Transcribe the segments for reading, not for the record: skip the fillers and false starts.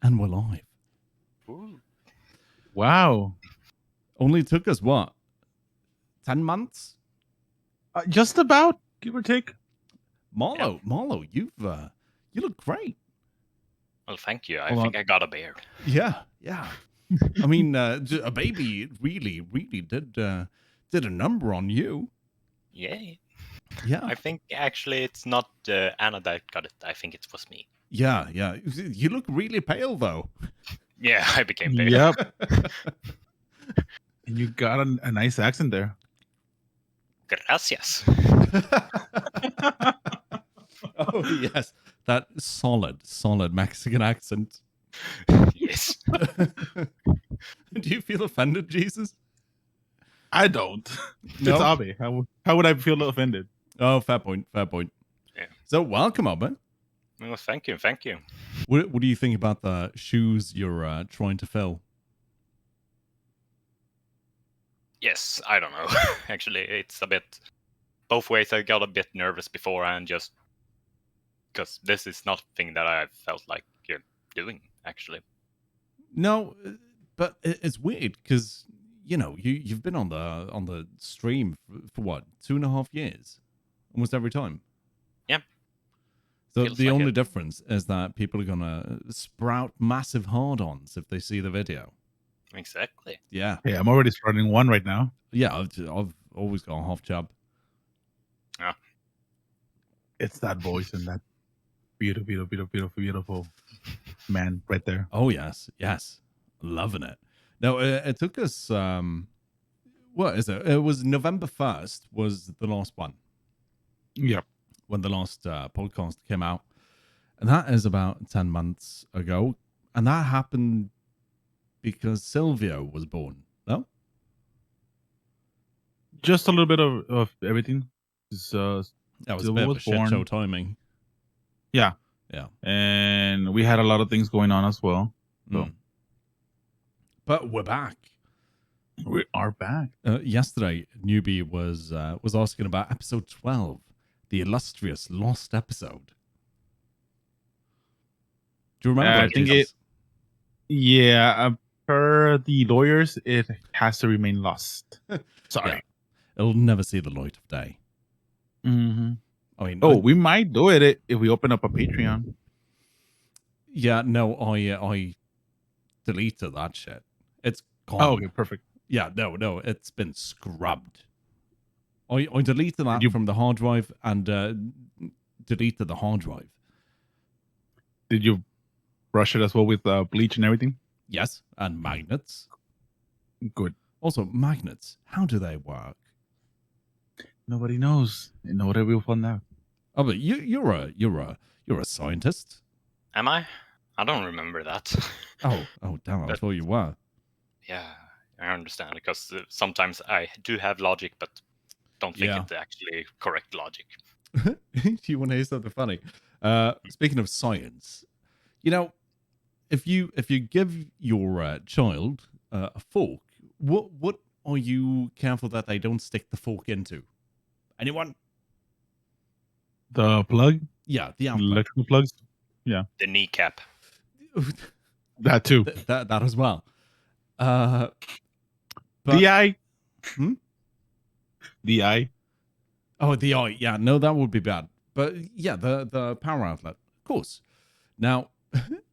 And we're live. Ooh. Wow. Only took us, what, 10 months? Just about, give or take. Marlo, you look great. Well, thank you. I Hold think on. I got a beard. Yeah. I mean, a baby really did a number on you. Yay. Yeah. I think actually it's not Anna that got it. I think it was me. Yeah. You look really pale, though. Yeah, I became pale. Yep. And you got a nice accent there. Gracias. Oh, yes. That solid Mexican accent. Yes. Do you feel offended, Jesus? I don't. No? It's Abe. How would I feel offended? Oh, fair point. Yeah. So, welcome, Abe. Well, thank you. What do you think about the shoes you're trying to fill? Yes, I don't know. Actually, it's a bit both ways. I got a bit nervous beforehand just because this is nothing that I felt like doing, actually. No, but it's weird because you've been on the stream for what, 2.5 years, almost every time. Yeah. So Feels the like only it. difference is that people are gonna sprout massive hard-ons if they see the video. Exactly. Yeah, Hey, I'm already starting one right now. yeah. I've always got a half chub. It's that voice and that beautiful man right there. Oh yes, loving it. No, it took us. What is it? It was November 1st was the last one. Yep. When the last podcast came out, and that is about 10 months ago, and that happened because Silvio was born. No, Just a little bit of everything. that was a Silvio bit of was a shit born. show timing. Yeah. Yeah. And we had a lot of things going on as well. So But we're back. we are back. Yesterday, Newbie was asking about episode 12, the illustrious lost episode. Do you remember? I think it. Yeah, per the lawyers, it has to remain lost. Sorry. Yeah. It'll never see the light of day. Mm-hmm. I mean, we might do it if we open up a Patreon. Yeah, no, I deleted that shit. It's gone. Oh, okay, perfect. Yeah, no, it's been scrubbed. I deleted that You- from the hard drive and deleted the hard drive. Did you brush it as well with bleach and everything? Yes, and magnets. Good. Also, magnets. How do they work? Nobody knows. And nobody will find out. Oh, but you're a scientist. Am I? I don't remember that. Oh, damn! I But- thought you were. Yeah, I understand because sometimes I do have logic, but don't think Yeah. it's actually correct logic. Do you want to hear something funny? Speaking of science, if you give your child a fork, what are you careful that they don't stick the fork into? Anyone? The plug? Yeah, the outlet. Electrical plugs? The kneecap. That too. that as well. But, the eye? Hmm? The eye? Oh, the eye. Yeah, no, that would be bad. But yeah, the power outlet, of course. Now,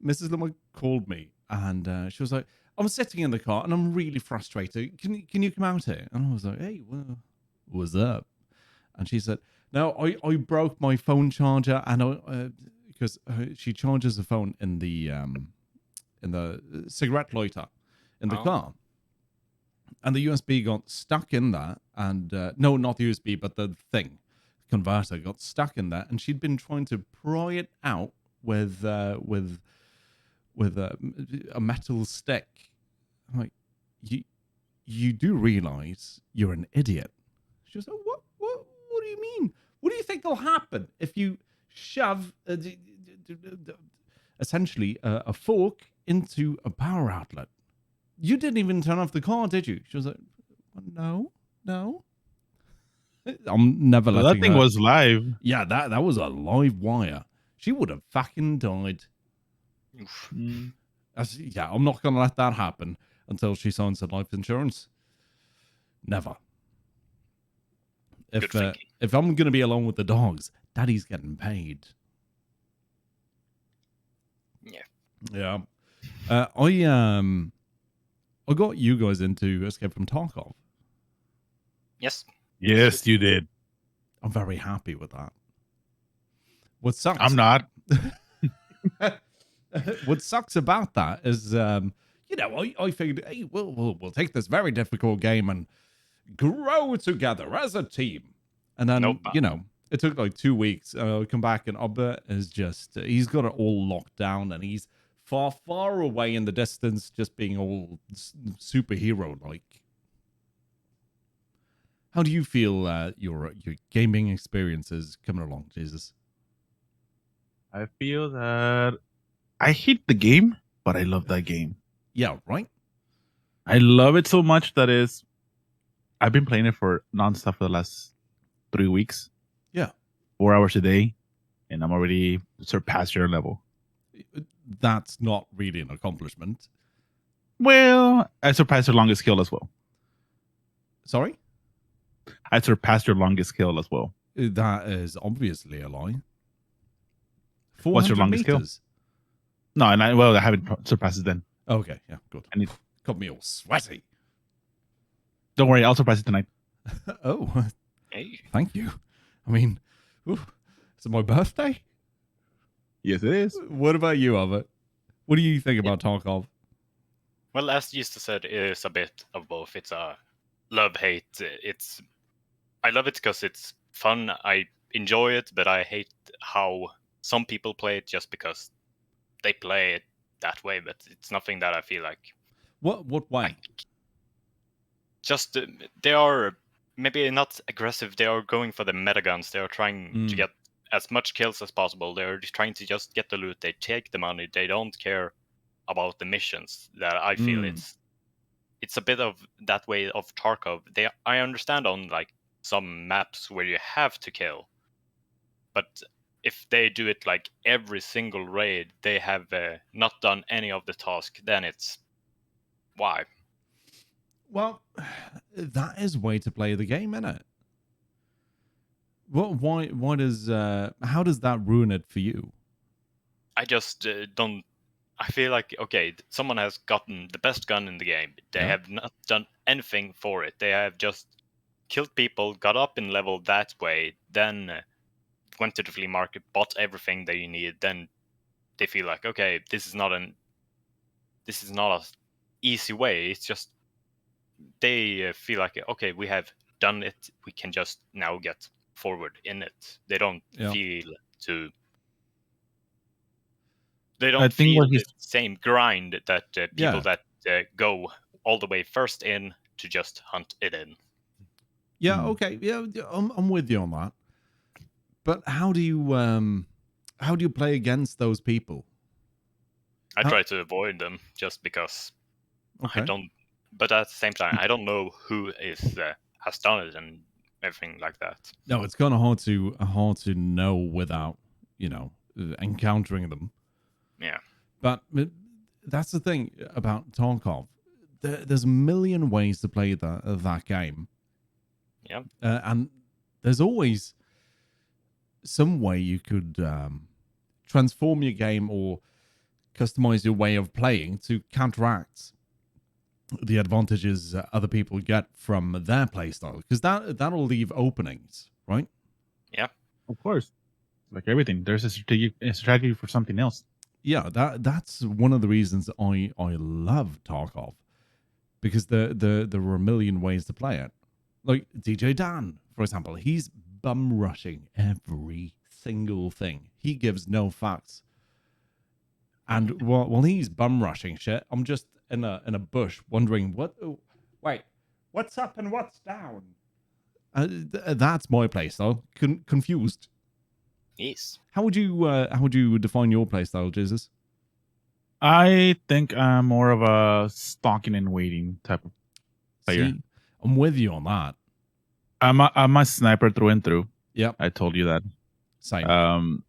Mrs. Lomma called me and she was like, "I'm sitting in the car and I'm really frustrated. Can you come out here?" And I was like, "Hey, what's up?" And she said, "No, I broke my phone charger and because she charges the phone in the cigarette lighter in the car." And the USB got stuck in that, and no, not the USB, but the converter got stuck in that, and she'd been trying to pry it out with a metal stick. I'm like, you do realize you're an idiot? She was like, what do you mean? What do you think will happen if you shove essentially a fork into a power outlet? You didn't even turn off the car, did you? She was like, no. I'm never letting That thing her. was live. Yeah, that was a live wire. She would have fucking died. Oof. Yeah, I'm not going to let that happen until she signs the life insurance. Never. Good thinking. If I'm going to be alone with the dogs, Daddy's getting paid. Yeah. Yeah. I got you guys into Escape from Tarkov. Yes. Yes, you did. I'm very happy with that. What sucks? I'm not. What sucks about that is, I figured, hey, we'll take this very difficult game and grow together as a team. And then, Nope. it took like 2 weeks. Come back and Albert is just, he's got it all locked down and he's far, far away in the distance, just being all superhero-like. How do you feel your gaming experiences coming along, Jesus? I feel that I hate the game, but I love that game. Yeah, right? I love it so much that I've been playing it for nonstop for the last 3 weeks. Yeah. 4 hours a day, and I'm already surpassed your level. That's not really an accomplishment. Well, I surpassed your longest kill as well. Sorry? I surpassed your longest kill as well. That is obviously a lie. What's your longest kill? No, and I haven't surpassed it then. Okay, yeah, good. I need. Got me all sweaty. Don't worry, I'll surpass it tonight. Oh, Hey. thank you. I mean, is it my birthday? Yes, it is. What about you, Albert? What do you think about Tarkov? Well, as Gista said, it's a bit of both. It's a love-hate. I love it because it's fun. I enjoy it, but I hate how some people play it just because they play it that way. But it's nothing that I feel like. What way? Just they are maybe not aggressive. They are going for the meta guns. They are trying to get as much kills as possible. They're just trying to just get the loot. They take the money. They don't care about the missions. That I feel it's a bit of that way of Tarkov. I understand on like some maps where you have to kill, but if they do it like every single raid, they have not done any of the task. Then it's why. Well, that is a way to play the game, isn't it? Why does how does that ruin it for you? I just don't. I feel like okay, someone has gotten the best gun in the game. They have not done anything for it. They have just killed people, got up in level that way, then went to the flea market, bought everything that you need. Then they feel like okay, this is not a easy way. It's just they feel like okay, we have done it. We can just now get forward in it. They don't feel to. They don't feel the same grind that people that go all the way first in to just hunt it in. Yeah, okay. Yeah, I'm with you on that. But how do you play against those people? I try to avoid them just because I don't. But at the same time, I don't know who has done it and everything like that. No, it's kind of hard to know without encountering them. Yeah. But that's the thing about Tarkov. There's a million ways to play that game. Yeah. And there's always some way you could transform your game or customize your way of playing to counteract the advantages other people get from their playstyle. Because that'll leave openings, right? Yeah. Of course. Like everything, there's a strategy for something else. Yeah, that's one of the reasons I love Tarkov, because there are a million ways to play it. Like DJ Dan, for example, he's bum rushing every single thing. He gives no fucks. And while he's bum rushing shit, I'm just in a bush wondering what's up and what's down. That's my playstyle. Confused. Yes. How would you define your playstyle, Jesus? I think I'm more of a stalking and waiting type of player. See, I'm with you on that. I'm a sniper through and through. Yep. I told you that. Same.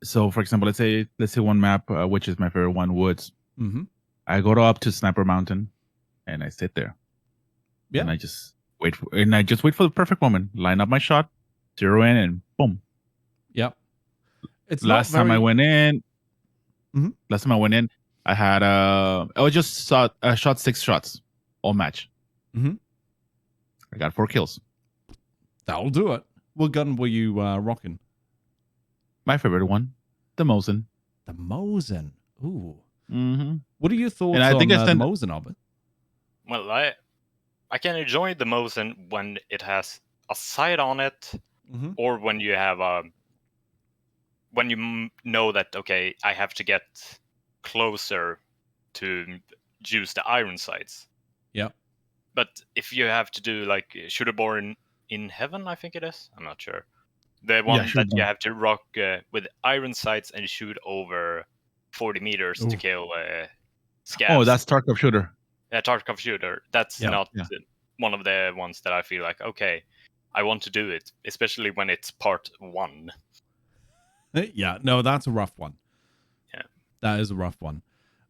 So for example, let's say one map, which is my favorite one, Woods. Mm-hmm. I go up to Sniper Mountain, and I sit there. Yeah. And I just wait for the perfect moment. Line up my shot, zero in, and boom. Yep. It's Last not time I very. went in, Mhm. I had I just shot 6 shots all match. Mhm. I got 4 kills. That'll do it. What gun were you rocking? My favorite one, the Mosin. The Mosin. Ooh. Mm-hmm. What are your And thoughts I think on I the sent. Mosin, Albert? Well, I can enjoy the Mosin when it has a sight on it, Mm-hmm. or when you have when you know that okay, I have to get closer to use the iron sights. Yeah. But if you have to do like Shooterborn in Heaven, I think it is. I'm not sure. The one sure, that you Born. have to rock with iron sights and shoot over 40 meters to Oof. kill scabs. Oh, that's Tarkov shooter. Yeah, tarkov shooter. That's Yeah. not Yeah. one of the ones that I feel like okay, I want to do it, especially when it's part 1. Yeah. No, that's a rough one. Yeah. That is a rough one.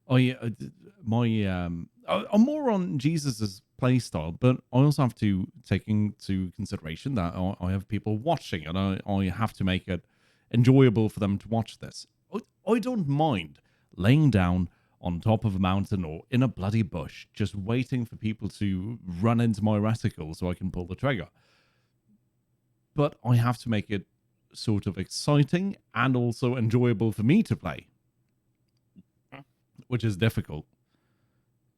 I'm more on Jesus's play style, but I also have to take into consideration that I have people watching, and I have to make it enjoyable for them to watch this. I don't mind laying down on top of a mountain or in a bloody bush, just waiting for people to run into my reticle so I can pull the trigger. But I have to make it sort of exciting and also enjoyable for me to play, which is difficult.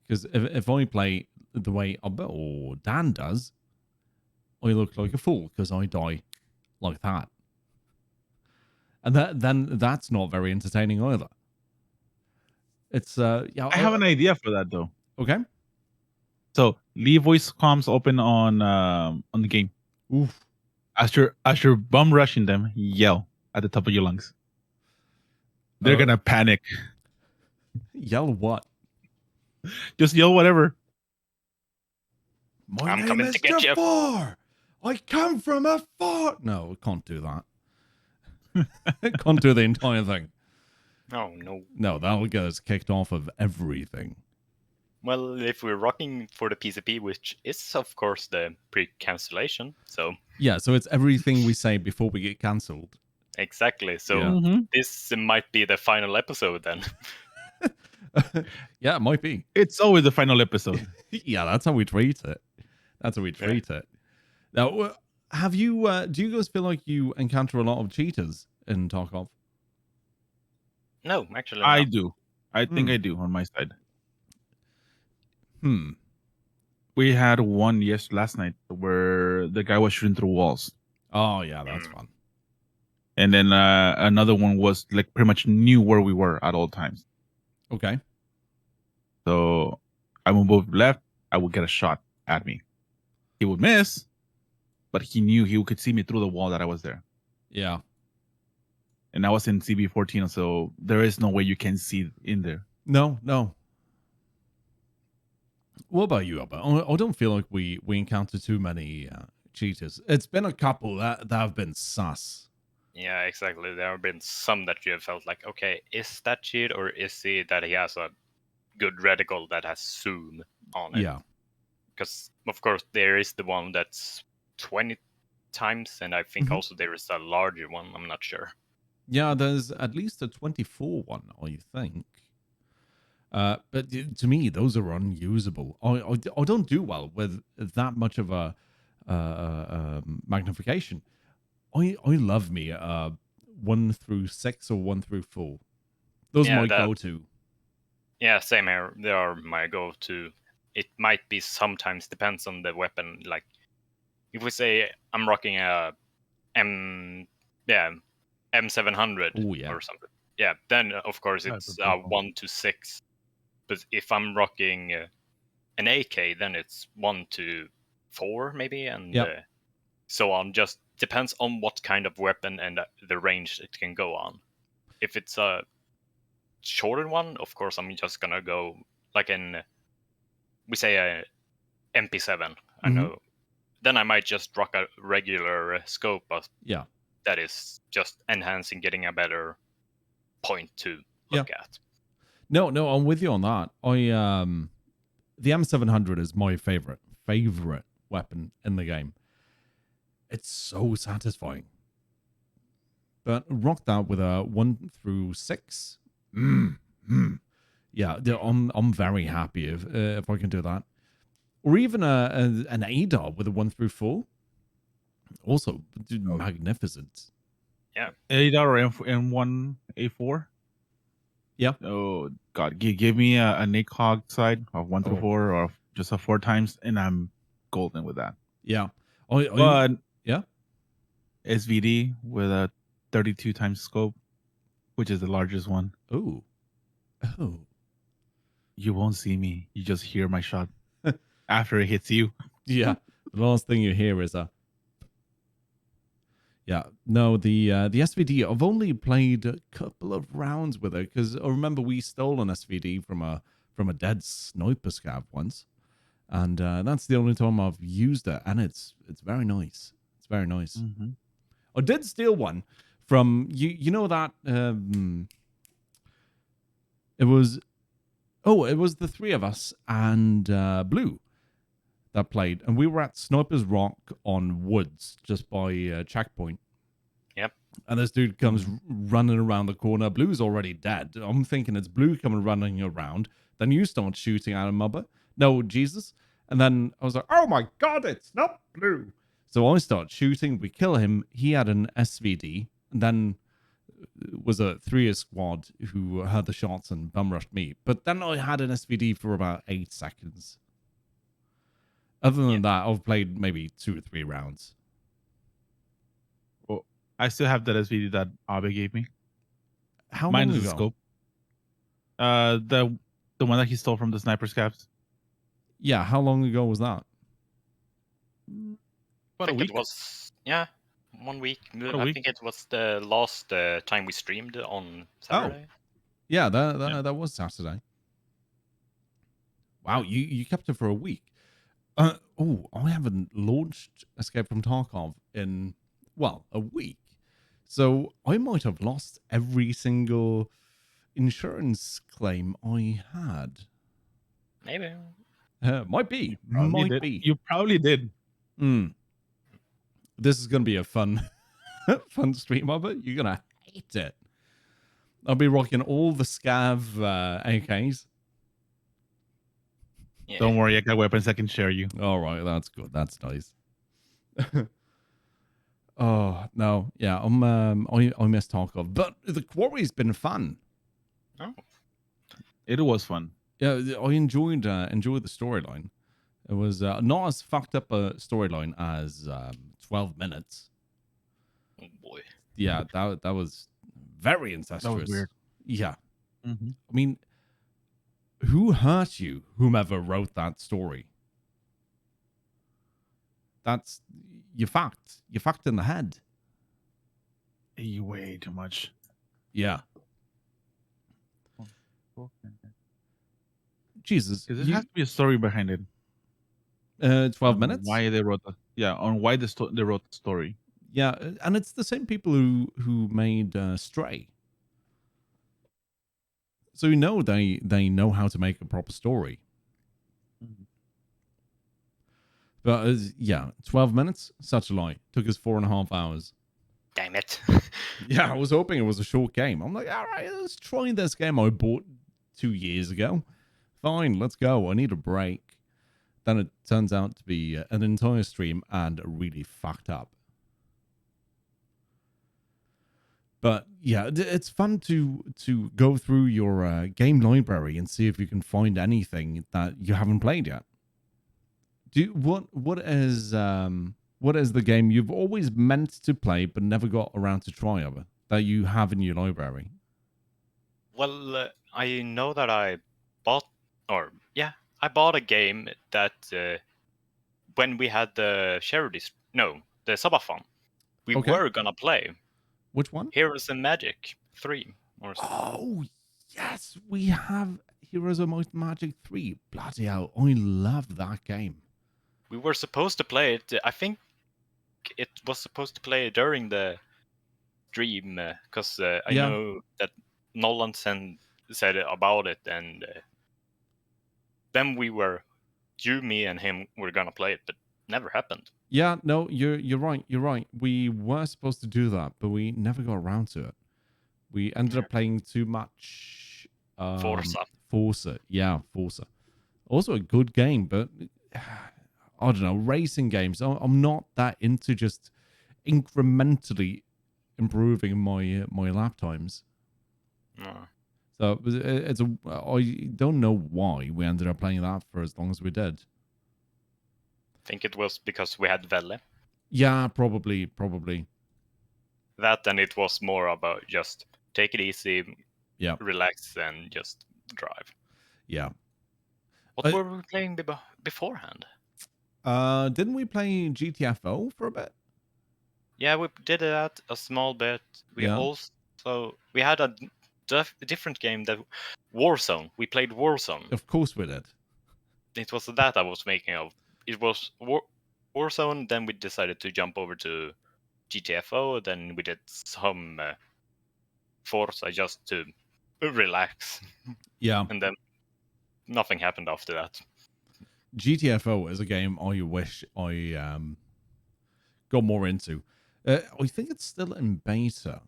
Because if I play the way or Dan does, I look like a fool because I die like that. And then that's not very entertaining either. It's yeah. I have an idea for that though. Okay. So leave voice comms open on the game. Oof. As you're bum rushing them, yell at the top of your lungs. They're gonna panic. Yell what? Just yell whatever. My I'm name coming is to get you. Jafar. I come from afar. No, can't do that. Can't do the entire thing. Oh no. No, that'll get us kicked off of everything. Well, if we're rocking for the PCP, which is of course the pre-cancellation, so Yeah, so it's everything we say before we get cancelled. exactly. So Yeah. this might be the final episode then. Yeah, it might be. It's always the final episode. Yeah, that's how we treat it. That's how we treat it. Now, have you? Do you guys feel like you encounter a lot of cheaters in Tarkov? No, actually, I no. do. I think I do on my side. We had one last night where the guy was shooting through walls. Oh yeah, that's fun. And then another one was like pretty much knew where we were at all times. Okay. So I would move left, I would get a shot at me. He would miss, but he knew he could see me through the wall that I was there. Yeah. And I was in CB14, so there is no way you can see in there. No. What about you, Albert? I don't feel like we encounter too many cheaters. It's been a couple that have been sus. Yeah, exactly. There have been some that you have felt like, okay, is that cheat or is it that he has a good reticle that has zoom on it? Yeah. Because of course there is the one that's 20 times, and I think also there is a larger one. I'm not sure. Yeah, there's at least a 24 one, I think. But to me, those are unusable. I don't do well with that much of a magnification. I love me 1 through 6 or 1 through 4. Those are my go-to. Yeah, same here. They are my go-to. It might be sometimes depends on the weapon. Like if we say I'm rocking a M700 or something. Yeah, then of course it's 1 to 6. But if I'm rocking an AK, then it's 1 to 4 maybe, and so on. Just depends on what kind of weapon and the range it can go on. If it's a shorter one, of course I'm just gonna go like we say a MP7. I know. Then I might just rock a regular scope, that is just enhancing, getting a better point to look at. No, I'm with you on that. The M700 is my favorite weapon in the game. It's so satisfying. But rock that with a 1 through 6. Yeah, I'm very happy if I can do that. Or even an ADAR with a 1 through 4. Also, magnificent. Yeah. ADAR or M1 A4. Yeah. Oh God, give me a Nick Hog side of 1 through Oh. 4, or just a 4 times, and I'm golden with that. Yeah. But yeah, SVD with a 32 times scope, which is the largest one. Oh. You won't see me. You just hear my shot after it hits you. Yeah. The last thing you hear is a. Yeah. No, the SVD. I've only played a couple of rounds with it because I remember we stole an SVD from a dead sniper scav once, and that's the only time I've used it, and it's very nice. It's very nice. Mm-hmm. I did steal one from you. You know that it was the three of us and Blue that played, and we were at Sniper's Rock on Woods just by checkpoint. Yep. And this dude comes running around the corner. Blue's already dead. I'm thinking it's Blue coming running around. Then you start shooting at him, Mubba. No, Jesus. And then I was like, oh my God, it's not Blue. So I start shooting. We kill him. He had an SVD. And then was a 3-year squad who heard the shots and bum rushed me. But then I had an SVD for about 8 seconds. Other than that, I've played maybe 2 or 3 rounds. Well, I still have that SVD that Abe gave me. How Mine long is ago? the scope. The one that he stole from the sniper scabs. Yeah, how long ago was that? I think it was 1 week. I think it was the last time we streamed on Saturday. Yeah, that was Saturday. Wow, you kept it for a week. I haven't launched Escape from Tarkov in a week. So I might have lost every single insurance claim I had. Maybe. Might be. You probably did. This is gonna be a fun stream of it. You're gonna hate it. I'll be rocking all the scav AKs. Yeah. Don't worry, I got weapons I can share you. All right, that's good. That's nice. Oh no, yeah, I miss Tarkov, but the quarry's been fun. Oh. It was fun. Yeah, I enjoyed the storyline. It was not as fucked up a storyline as 12 minutes. Oh boy. Yeah, that was very incestuous. That was weird. Yeah. Mm-hmm. I mean, who hurt you, whomever wrote that story? That's you fucked in the head. You way too much. Yeah. Jesus. Because there has to be a story behind it. 12 minutes? Why they wrote that? Yeah, on why they wrote the story. Yeah, and it's the same people who made Stray. So you know they know how to make a proper story. Mm-hmm. But 12 minutes? Such a lie. Took us 4.5 hours. Damn it. Yeah, I was hoping it was a short game. I'm like, all right, let's try this game I bought 2 years ago. Fine, let's go. I need a break. Then it turns out to be an entire stream and really fucked up. But yeah, it's fun to go through your game library and see if you can find anything that you haven't played yet. What is the game you've always meant to play but never got around to try ever that you have in your library? Well, I know that I bought a game that when we had the the subathon, we were gonna play. Which one? Heroes and Magic 3. Oh, yes, we have Heroes of Might and Magic 3. Bloody hell, I love that game. We were supposed to play it. I think it was supposed to play during the stream because I know that Nolan said about it, and then you, me, and him were gonna play it, but never happened. Yeah, no, you're right. You're right. We were supposed to do that, but we never got around to it. We ended up playing too much Forza. Forza. Yeah, Forza. Also a good game, but I don't know, racing games. I'm not that into just incrementally improving my lap times. No. So I don't know why we ended up playing that for as long as we did. I think it was because we had Velle. Yeah, probably. That, and it was more about just take it easy, Yeah, relax, and just drive. yeah. What were we playing beforehand? Didn't we play GTFO for a bit? Yeah, we did that a small bit. We had a different game, that Warzone. We played Warzone. Of course we did. It was that I was making of. It was Warzone. Then we decided to jump over to GTFO. Then we did some Forza just to relax. Yeah. And then nothing happened after that. GTFO is a game I wish I got more into. I think it's still in beta.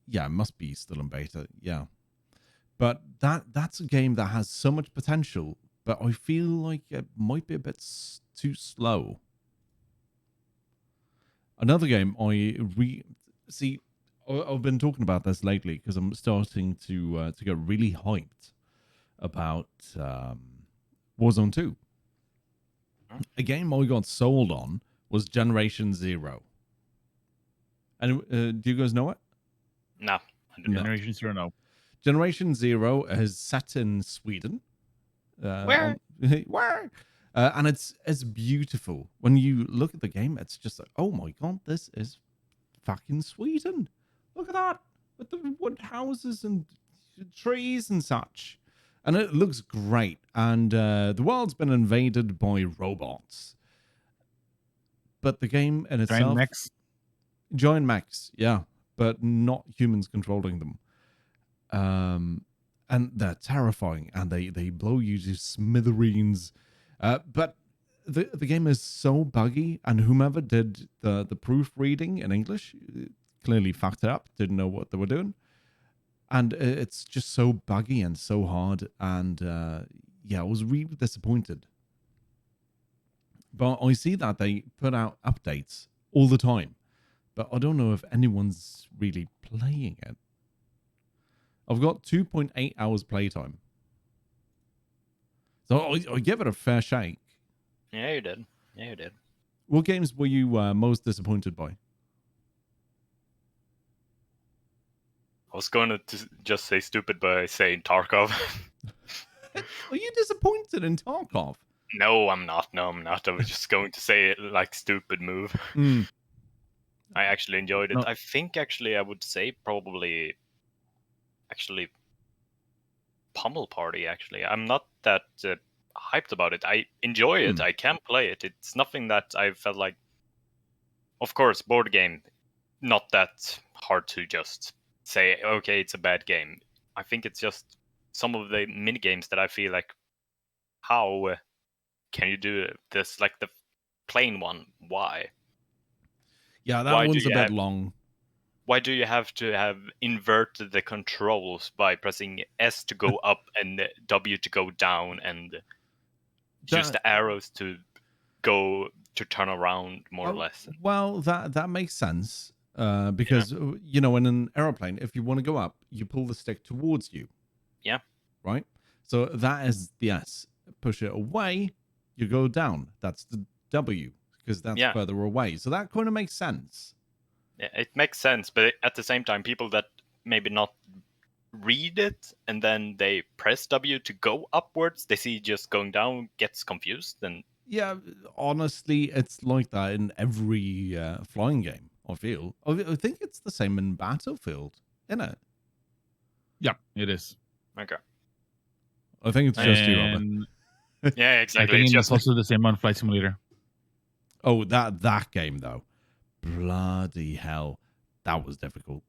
Yeah, it must be still in beta. Yeah. But that's a game that has so much potential, but I feel like it might be a bit too slow. Another game I've been talking about this lately because I'm starting to get really hyped about Warzone 2. A game I got sold on was Generation Zero. And do you guys know it? No, I don't know. Generation Zero, no. Generation Zero is set in Sweden. Where? Where? And it's beautiful. When you look at the game, it's just like, oh my god, this is fucking Sweden. Look at that. With the wood houses and trees and such. And it looks great. And the world's been invaded by robots. But the game in itself... Giant mechs, yeah. But not humans controlling them. And they're terrifying. And they blow you to smithereens. But the game is so buggy. And whomever did the proofreading in English clearly fucked it up. Didn't know what they were doing. And it's just so buggy and so hard. And yeah, I was really disappointed. But I see that they put out updates all the time. But I don't know if anyone's really playing it. I've got 2.8 hours playtime. So I give it a fair shake. Yeah, you did. Yeah, you did. What games were you most disappointed by? I was going to just say stupid by saying Tarkov. Are you disappointed in Tarkov? No, I'm not. No, I'm not. I was just going to say it like stupid move. I actually enjoyed it. No. I think actually I would say probably actually Pummel Party, actually. I'm not that hyped about it. I enjoy it. I can play it. It's nothing that I felt like... Of course, board game, not that hard to just say, okay, it's a bad game. I think it's just some of the mini games that I feel like, how can you do this? Like the plain one, why? Yeah, that one's a bit long. Why do you have to have inverted the controls by pressing S to go up and W to go down, and use the arrows to go to turn around, more or less? Well, that makes sense because you know, in an aeroplane, if you want to go up, you pull the stick towards you. Yeah. Right. So that is the S. Push it away, you go down. That's the W because that's further away. So that kind of makes sense. It makes sense, but at the same time, people that maybe not read it and then they press W to go upwards, they see just going down, gets confused. And yeah, honestly, it's like that in every flying game, I feel. I think it's the same in Battlefield, isn't it? Yeah, it is. Okay. I think it's just you, Robin. Yeah, exactly. I think it's it's also the same on Flight Simulator. Oh, that game, though. Bloody hell. That was difficult.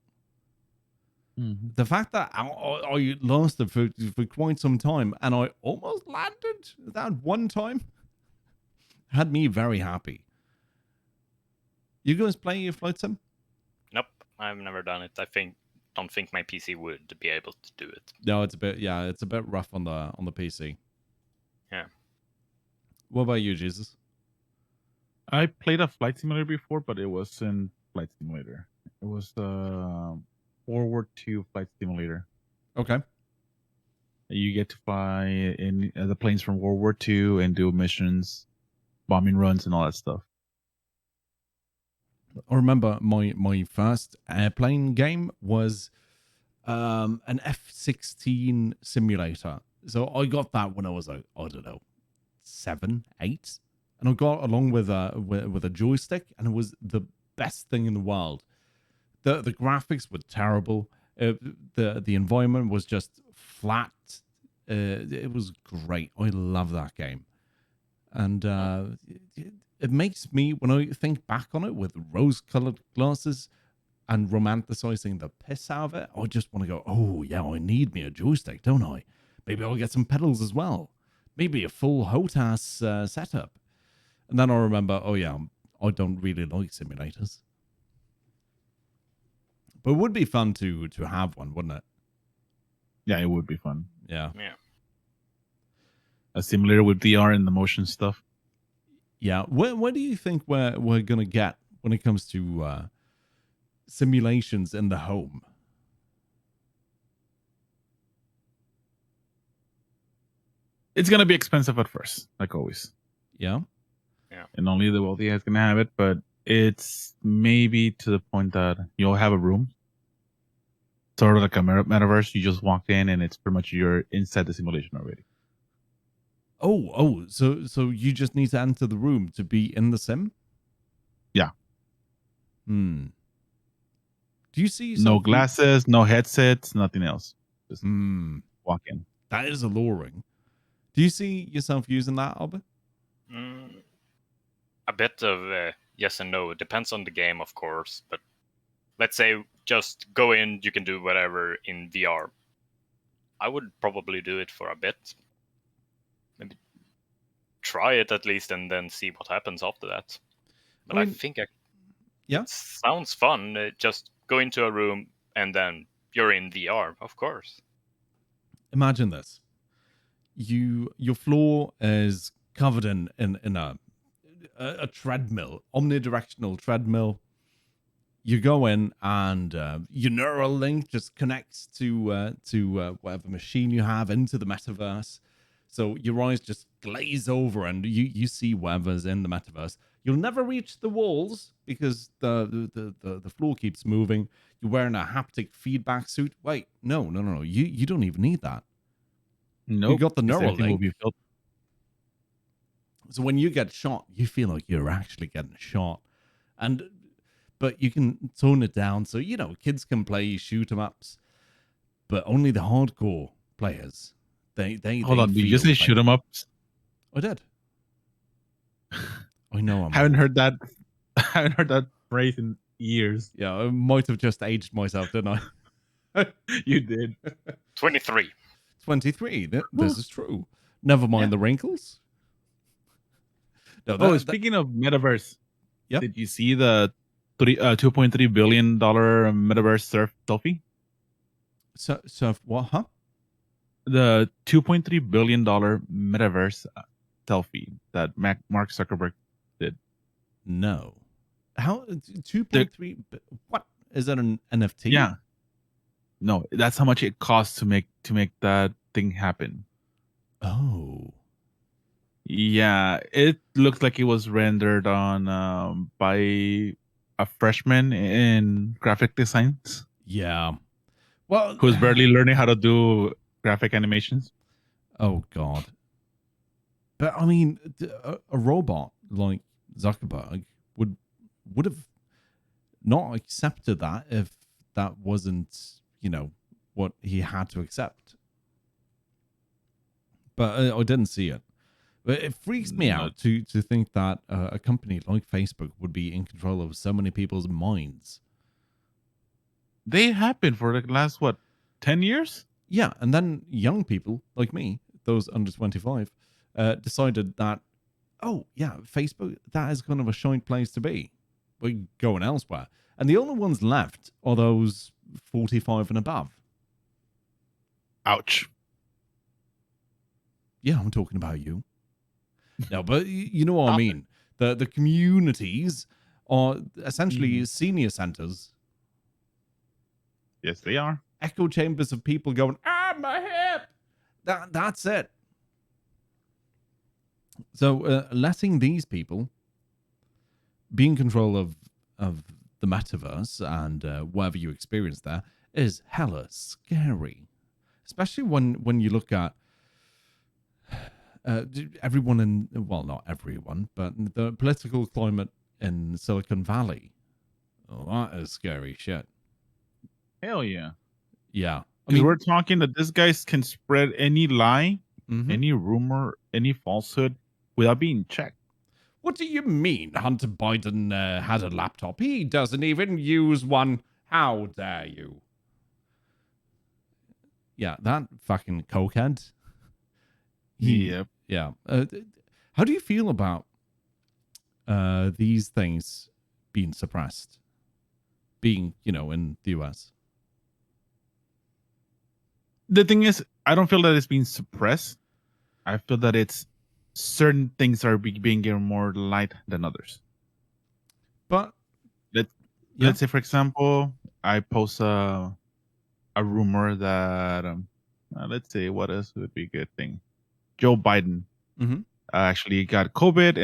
Mhm. The fact that I lost it for quite some time and I almost landed that one time had me very happy. You guys play your flight sim? Nope, I've never done it. Don't think my PC would be able to do it. No, it's a bit rough on the PC. Yeah. What about you, Jesus? I played a flight simulator before, but it wasn't flight simulator. It was World War II flight simulator. Okay. You get to fly in the planes from World War II and do missions, bombing runs, and all that stuff. I remember my first airplane game was an F-16 simulator. So I got that when I was like, I don't know, 7, 8, and I got along with a joystick, and it was the best thing in the world. The graphics were terrible. The environment was just flat. It was great. I love that game, and it makes me, when I think back on it with rose-colored glasses and romanticizing the piss out of it, I just want to go, oh yeah, I need me a joystick, don't I? Maybe I'll get some pedals as well. Maybe a full HOTAS setup. And then I remember, oh yeah, I don't really like simulators. But it would be fun to have one, wouldn't it? Yeah, it would be fun. Yeah. Yeah. A simulator with VR and the motion stuff. Yeah. Where do you think we're gonna get when it comes to simulations in the home? It's gonna be expensive at first, like always, Yeah. and only the wealthy is gonna have it. But it's maybe to the point that you'll have a room, sort of like a metaverse. You just walked in, and it's pretty much you're inside the simulation already. So you just need to enter the room to be in the sim? Yeah. Do you see yourself No glasses, no headsets, nothing else. Just walk in. That is alluring. Do you see yourself using that, Albert? A bit of yes and no. It depends on the game, of course. But let's say just go in, you can do whatever in VR. I would probably do it for a bit. Maybe try it at least and then see what happens after that. But I think yeah, it sounds fun. Just go into a room and then you're in VR, of course. Imagine this. Your floor is covered in a treadmill, omnidirectional treadmill. You go in and your neural link just connects to whatever machine you have into the metaverse. So your eyes just glaze over and you see whatever's in the metaverse. You'll never reach the walls because the floor keeps moving. You're wearing a haptic feedback suit. Wait, no. You don't even need that. Nope. You got the neural Everything will link. be filled. So when you get shot, you feel like you're actually getting shot. But you can tone it down so, kids can play shoot 'em ups, but only the hardcore players. They Hold on, did you just say shoot 'em ups? I did. I know I'm Haven't old. heard that. Haven't heard that phrase in years. Yeah, I might have just aged myself, didn't I? You did. 23. 23. This is true. Never mind the wrinkles. No, speaking of metaverse, yeah, did you see the $2.3 billion metaverse surf selfie? Surf what? Huh? The $2.3 billion metaverse selfie that Mark Zuckerberg did. No. How 2.3? What is that, an NFT? Yeah. No, that's how much it costs to make that thing happen. Oh. Yeah, it looked like it was rendered on by a freshman in graphic designs. Yeah. Well, who's barely learning how to do graphic animations. Oh God. But I mean, a robot like Zuckerberg would have not accepted that if that wasn't, what he had to accept. But I didn't see it. But it freaks me out to think that a company like Facebook would be in control of so many people's minds. They happen for the last, what, 10 years? Yeah, and then young people like me, those under 25, decided that, oh, yeah, Facebook, that is kind of a shite place to be. We're going elsewhere. And the only ones left are those 45 and above. Ouch. Yeah, I'm talking about you. No, but you know what I mean. The communities are essentially senior centers, Yes, they are. echo chambers of people going, my hip. That's it. So letting these people be in control of the metaverse and whatever you experience there is hella scary, especially when you look at everyone in, well, not everyone, but the political climate in Silicon Valley. Oh, that is scary shit. Hell yeah. Yeah. I Because mean, we're talking that these guys can spread any lie, mhm. any rumor, any falsehood without being checked. What do you mean Hunter Biden has a laptop? He doesn't even use one. How dare you? Yeah, that fucking cokehead. Yep. Yeah. How do you feel about these things being suppressed? Being, in the US? The thing is, I don't feel that it's being suppressed. I feel that it's certain things are being given more light than others. But Let's say, for example, I post a rumor that let's say, what else would be a good thing? Joe Biden actually got COVID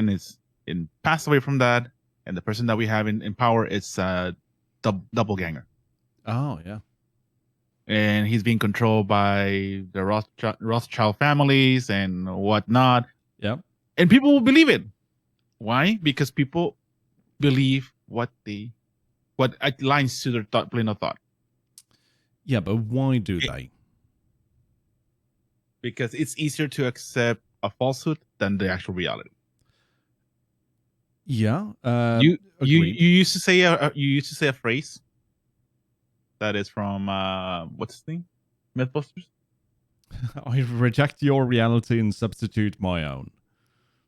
and passed away from that, and the person that we have in power is doppelganger. Oh yeah. And he's being controlled by the Rothschild families and whatnot. Yep. And people will believe it. Why? Because people believe what aligns to their plane of thought. Yeah, but why do they? Because it's easier to accept a falsehood than the actual reality. Yeah. You agreed. used to say a phrase that is from what's his name? Mythbusters? I reject your reality and substitute my own.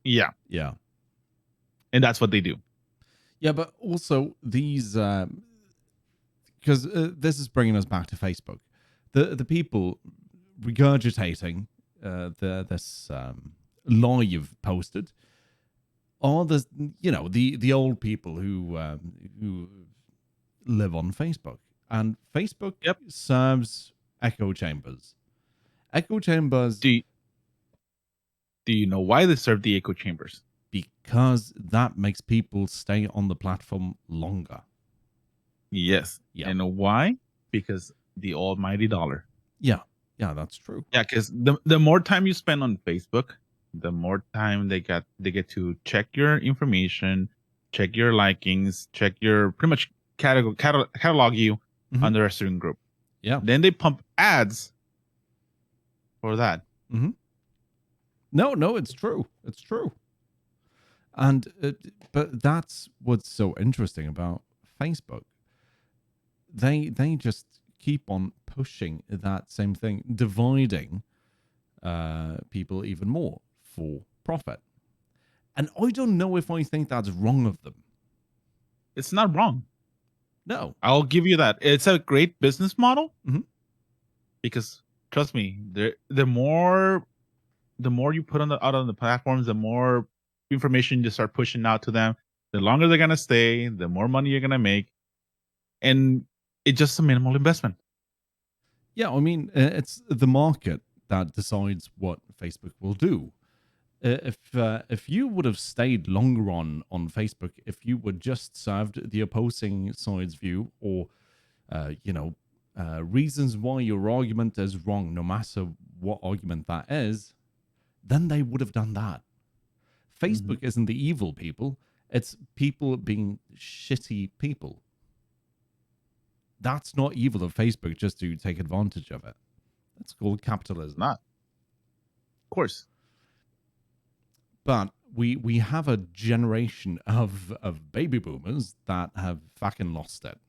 Yeah. Yeah. And that's what they do. Yeah, but also these, because this is bringing us back to Facebook. The people regurgitating this lie you've posted are the old people who live on Facebook, and Facebook serves echo chambers. Echo chambers. Do you know why they serve the echo chambers? Because that makes people stay on the platform longer. Yes. Yeah. And why? Because the almighty dollar. Yeah. Yeah, that's true. Yeah, because the more time you spend on Facebook, the more time they get to check your information, check your likings, check your pretty much catalog you under a certain group. Yeah. Then they pump ads for that. Mm-hmm. No, it's true. It's true. And but that's what's so interesting about Facebook. They just keep on pushing that same thing, dividing people even more for profit. And I don't know if I think that's wrong of them. It's not wrong. No. I'll give you that. It's a great business model. Mm-hmm. Because trust me, the more you put out on the platforms, the more information you start pushing out to them, the longer they're gonna stay, the more money you're gonna make, and it's just a minimal investment. Yeah, I mean, it's the market that decides what Facebook will do. If you would have stayed longer on Facebook, if you were just served the opposing side's view, or reasons why your argument is wrong, no matter what argument that is, then they would have done that. Facebook isn't the evil people; it's people being shitty people. That's not evil of Facebook just to take advantage of it. That's called capitalism. Not, of course. But we have a generation of baby boomers that have fucking lost it.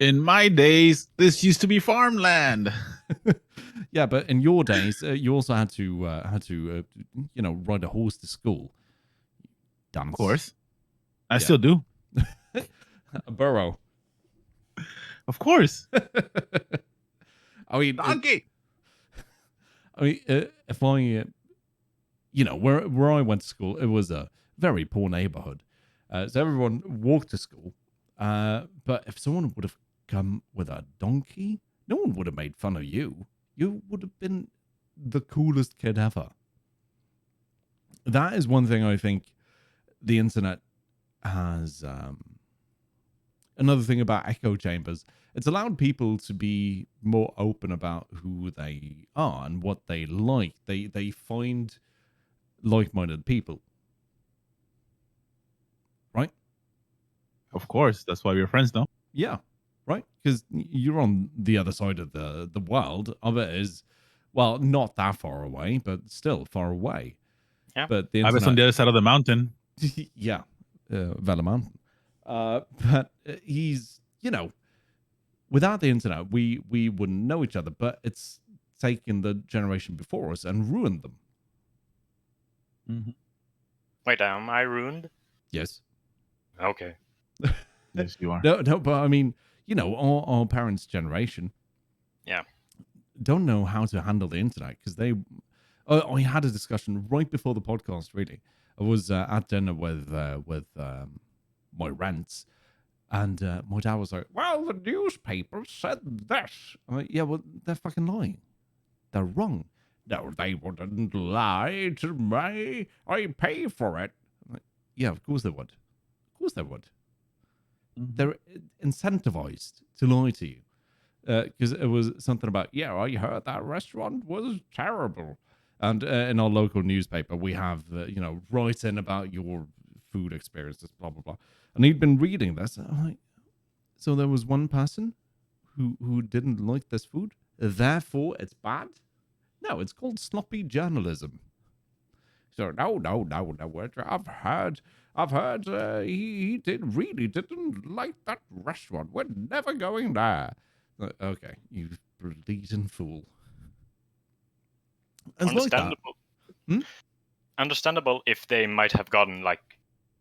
In my days, this used to be farmland. Yeah, but in your days, you also had to ride a horse to school. Dunce. Of course. I Yeah. still do. A burro. Of course. I mean, Donkey. if I, where I went to school, it was a very poor neighborhood. So everyone walked to school. But if someone would have come with a donkey, no one would have made fun of you. You would have been the coolest kid ever. That is one thing I think the internet has. Another thing about echo chambers, it's allowed people to be more open about who they are and what they like. They find like-minded people, right? Of course. That's why we're friends now. Yeah, right. Because you're on the other side of the world. Other is, well, not that far away, but still far away. Yeah. But the I was on internet, the other side of the mountain. yeah, Vela Mountain. But he's, without the internet, we wouldn't know each other. But it's taken the generation before us and ruined them. Mm-hmm. Wait, am I ruined? Yes. Okay. Yes, you are. No, but I mean, our parents' generation. Yeah. Don't know how to handle the internet because they. I had a discussion right before the podcast. Really, I was at dinner with my rents, and my dad was like, "Well, the newspaper said this." I'm like, "Yeah, well, they're fucking lying. They're wrong. No, they wouldn't lie to me. I pay for it." I'm like, yeah, of course they would. Of course they would. Mm-hmm. They're incentivized to lie to you. Because it was something about, yeah, I heard that restaurant was terrible. And in our local newspaper, we have, write in about your food experiences, blah, blah, blah. And he'd been reading this. And I'm like, so there was one person who didn't like this food, therefore it's bad? No, it's called sloppy journalism. So no. I've heard he didn't like that restaurant. We're never going there. Okay, you bleeding fool. It's like that. Understandable. Understandable if they might have gotten like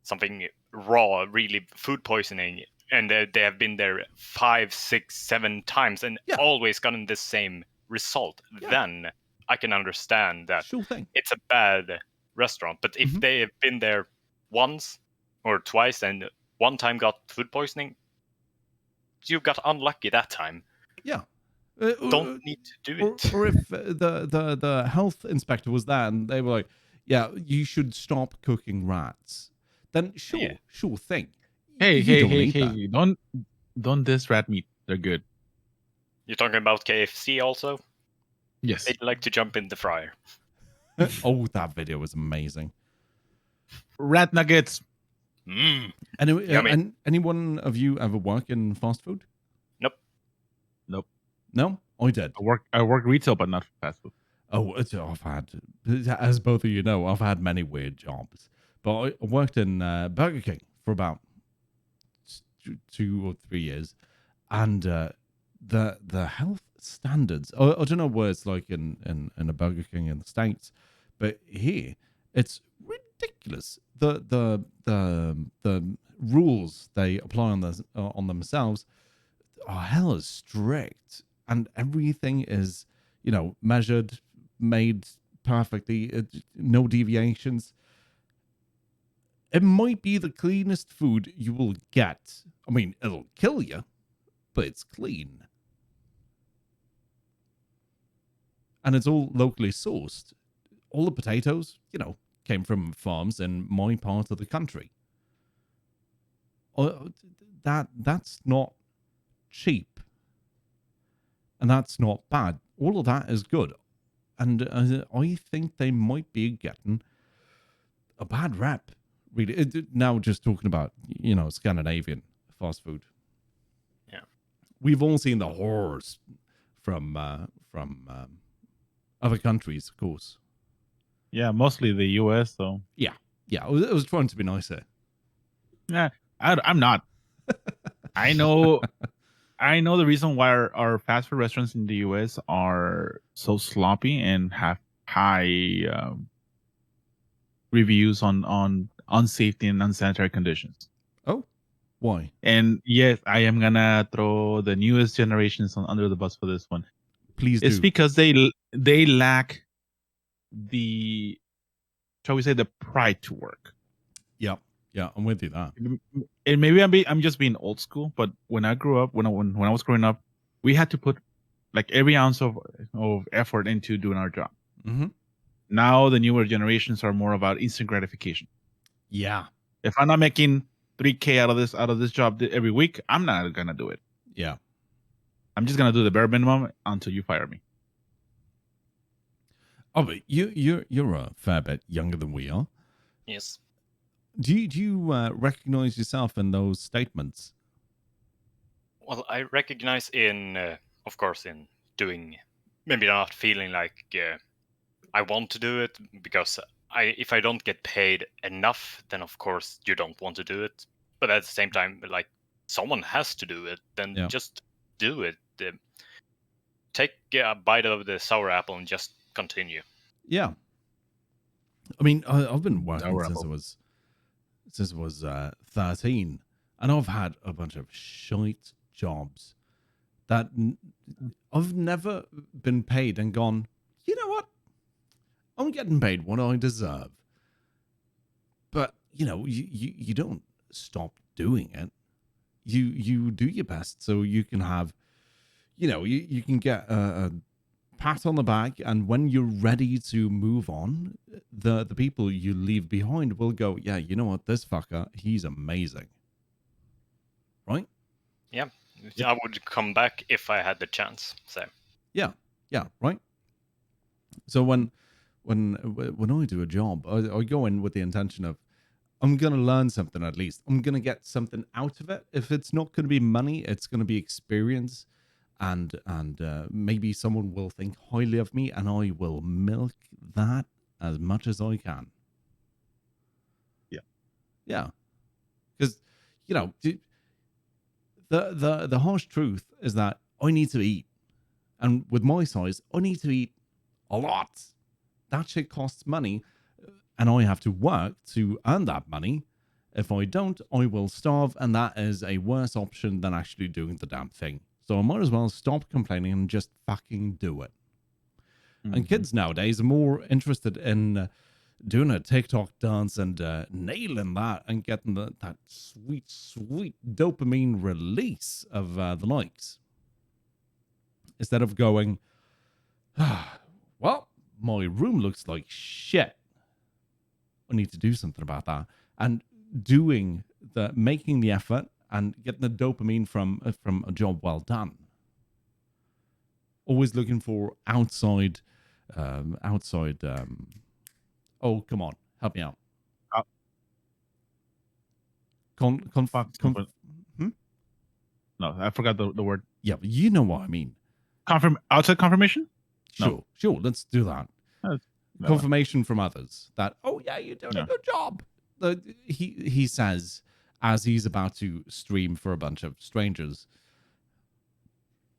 something raw, really food poisoning, and they have been there 5, 6, 7 times and always gotten the same result. Yeah. Then I can understand that Sure thing. it's a bad restaurant. But if they have been there once or twice and one time got food poisoning, you got unlucky that time. Yeah. Don't need to do it. Or if the health inspector was there and they were like, yeah, you should stop cooking rats, then sure thing. Hey, don't diss rat meat. They're good. You're talking about KFC also? Yes. They'd like to jump in the fryer. Oh, that video was amazing. Rat nuggets. Anyway, Yummy. and anyone of you ever work in fast food? Nope. No, I did. I work retail, but not fast food. Oh, I've had, as both of you know, I've had many weird jobs. But I worked in Burger King for about 2 or 3 years, and the health standards. I don't know what it's like in a Burger King in the States, but here it's ridiculous. The rules they apply on themselves are hella strict, and everything is measured, made perfectly, no deviations. It might be the cleanest food you will get. I mean, it'll kill you, but it's clean. And it's all locally sourced. All the potatoes, came from farms in my part of the country. That's not cheap. And that's not bad. All of that is good. And I think they might be getting a bad rep. Really, now just talking about, Scandinavian fast food. Yeah. We've all seen the horrors from other countries, of course. Yeah, mostly the U.S. So Yeah, I was trying to be nicer. yeah, I'm not. I know I know the reason why our fast food restaurants in the U.S. are so sloppy and have high reviews on unsafety and unsanitary conditions. Oh, why? And yes, I am gonna throw the newest generations under the bus for this one. Please It's do. because they lack the, shall we say, the pride to work. Yeah, I'm with you that. And maybe I'm just being old school, but when I grew up, when I was growing up, we had to put like every ounce of effort into doing our job. Mm-hmm. Now the newer generations are more about instant gratification. Yeah, If I'm not making $3K out of this job every week, I'm not gonna do it. yeah. I'm just gonna do the bare minimum until you fire me. Oh, but you're a fair bit younger than we are. Yes. Do you recognize yourself in those statements? Well, I recognize of course, in doing, maybe not feeling like I want to do it, because if I don't get paid enough, then of course you don't want to do it. But at the same time, like, someone has to do it, then Yeah. just do it. Take a bite of the sour apple and just continue. Yeah. I mean, I've been working Sour since apple. I was 13, and I've had a bunch of shite jobs that I've never been paid and gone, you know what? I'm getting paid what I deserve. But, you don't stop doing it. You do your best so you can have, you can get a pat on the back, and when you're ready to move on, the people you leave behind will go, yeah, you know what, this fucker, he's amazing, right? Yeah, I would come back if I had the chance. So Yeah, right. So when I do a job, I go in with the intention of, I'm gonna learn something. At least I'm gonna get something out of it. If it's not gonna be money, it's gonna be experience, and maybe someone will think highly of me, and I will milk that as much as I can. Yeah, because the harsh truth is that I need to eat, and with my size, I need to eat a lot. That shit costs money, and I have to work to earn that money. If I don't, I will starve, and that is a worse option than actually doing the damn thing. So I might as well stop complaining and just fucking do it. Mm-hmm. And kids nowadays are more interested in doing a TikTok dance and nailing that and getting that sweet, sweet dopamine release of the likes. Instead of going, well, my room looks like shit. I need to do something about that. And making the effort and getting the dopamine from a job well done. Always looking for outside. Oh, come on, help me out. Hmm? No, I forgot the word. Yeah, but you know what I mean. Outside confirmation? Sure, let's do that. Confirmation from others that, oh yeah, you're doing a good job. He says as he's about to stream for a bunch of strangers,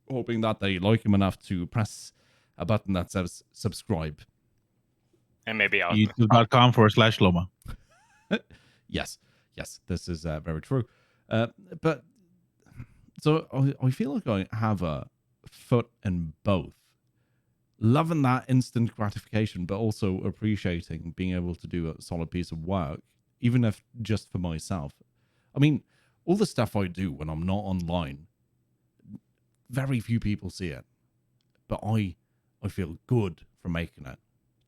hoping that they like him enough to press a button that says subscribe. And maybe YouTube.com/Lomma. Yes, this is very true. But so I feel like I have a foot in both. Loving that instant gratification, but also appreciating being able to do a solid piece of work, even if just for myself. I mean, all the stuff I do when I'm not online, very few people see it, but I feel good for making it.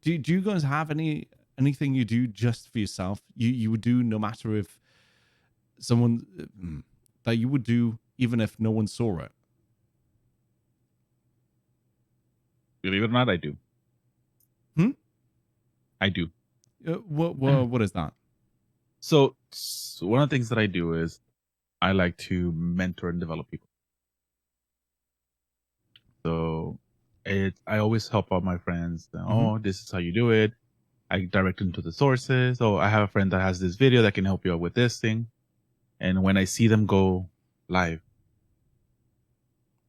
Do you guys have anything you do just for yourself? You would do no matter if someone that you would do even if no one saw it. Believe it or not, I do. I do. What is that? So one of the things that I do is I like to mentor and develop people. So I always help out my friends. Oh, this is how you do it. I direct them to the sources. Oh, I have a friend that has this video that can help you out with this thing. And when I see them go live,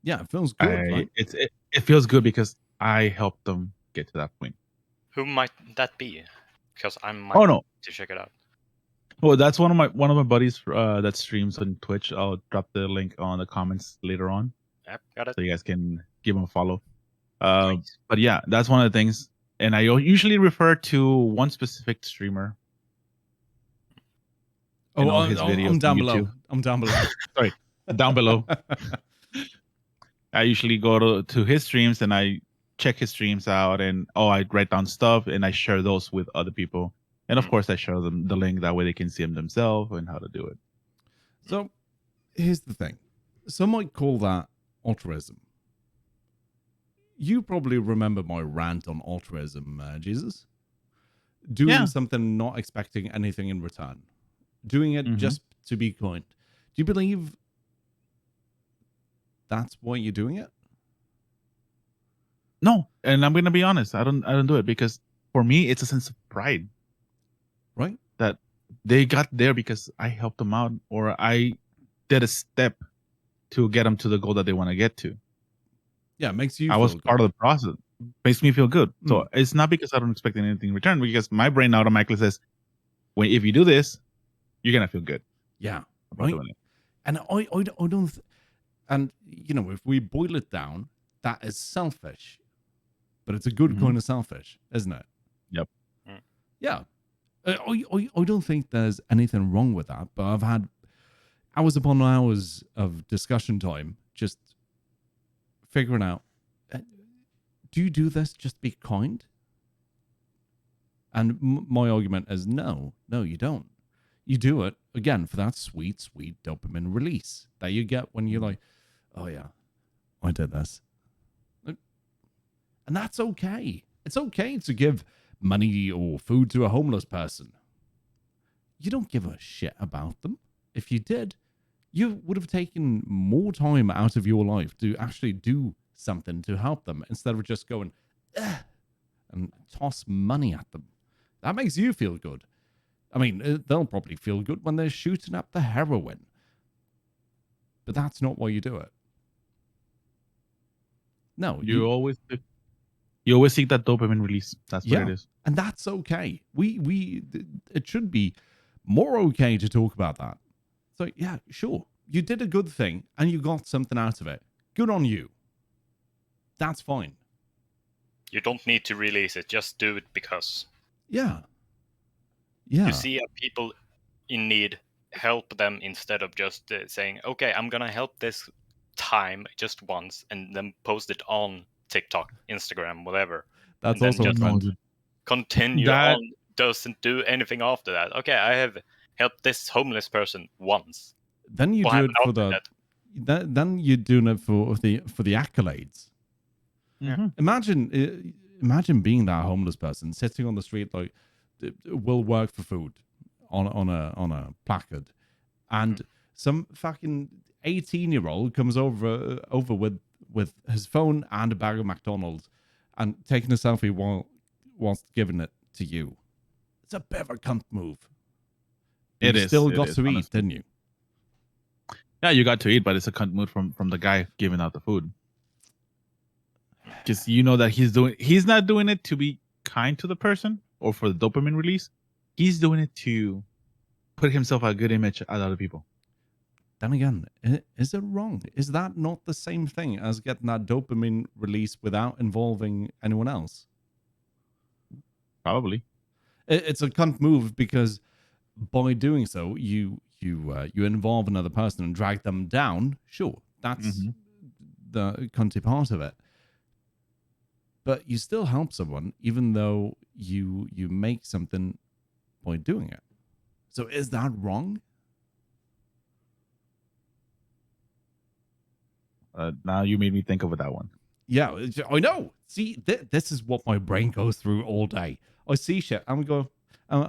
Yeah, it feels good, right? It feels good because I helped them get to that point. Who might that be? Because I might Oh need no. to check it out. Well, that's one of my buddies that streams on Twitch. I'll drop the link on the comments later on, Yep, got it. so you guys can give him a follow. Nice. But yeah, that's one of the things. And I usually refer to one specific streamer. Oh, All his videos I'm down on below. YouTube. I'm down below. Sorry, down below. I usually go to his streams and I check his streams out, and I write down stuff and I share those with other people. And of course, I show them the link that way they can see them themselves and how to do it. So here's the thing. Some might call that altruism. You probably remember my rant on altruism, Jesus. Doing something, not expecting anything in return. Doing it just to be kind. Do you believe that's why you're doing it? No, and I'm gonna be honest. I don't do it because for me it's a sense of pride, right? That they got there because I helped them out, or I did a step to get them to the goal that they want to get to. Yeah, it makes you. I was part of the process. Makes me feel good. So it's not because I don't expect anything in return, because my brain automatically says, "When if you do this, you're gonna feel good." Yeah, right. And I don't. And you know, if we boil it down, that is selfish. But it's a good kind of selfish, isn't it? Yep. Yeah. I don't think there's anything wrong with that, but I've had hours upon hours of discussion time just figuring out, do you do this just to be kind? And my argument is no, you don't. You do it, again, for that sweet, sweet dopamine release that you get when you're like, oh yeah, I did this. And that's okay. It's okay to give money or food to a homeless person. You don't give a shit about them. If you did, you would have taken more time out of your life to actually do something to help them instead of just going and toss money at them. That makes you feel good. I mean, they'll probably feel good when they're shooting up the heroin. But that's not why you do it. No, you always seek that dopamine release. That's what it is. And that's okay. It should be more okay to talk about that. So yeah, sure. You did a good thing and you got something out of it. Good on you. That's fine. You don't need to release it. Just do it because. Yeah. Yeah. You see people in need, help them instead of just saying, okay, I'm going to help this time just once and then post it on TikTok, Instagram, whatever. That's also a trend. Continue on. Doesn't do anything after that. Okay, I have helped this homeless person once. Then you do it for the. Then you're doing it for the accolades. Yeah. Imagine being that homeless person sitting on the street like, will work for food on a placard, and some fucking 18-year-old comes over with his phone and a bag of McDonald's and taking a selfie whilst giving it to you. It's a bit of a cunt move. You still got to eat, didn't you? Yeah, you got to eat, but it's a cunt move from the guy giving out the food. Because you know that he's not doing it to be kind to the person or for the dopamine release. He's doing it to put himself a good image at other people. Then again, is it wrong? Is that not the same thing as getting that dopamine release without involving anyone else? Probably. It's a cunt move because by doing so, you involve another person and drag them down. Sure, that's the cunty part of it. But you still help someone, even though you make something by doing it. So is that wrong? Now you made me think of that one. Yeah, I know. See, this is what my brain goes through all day. I see shit. I'm going, yeah.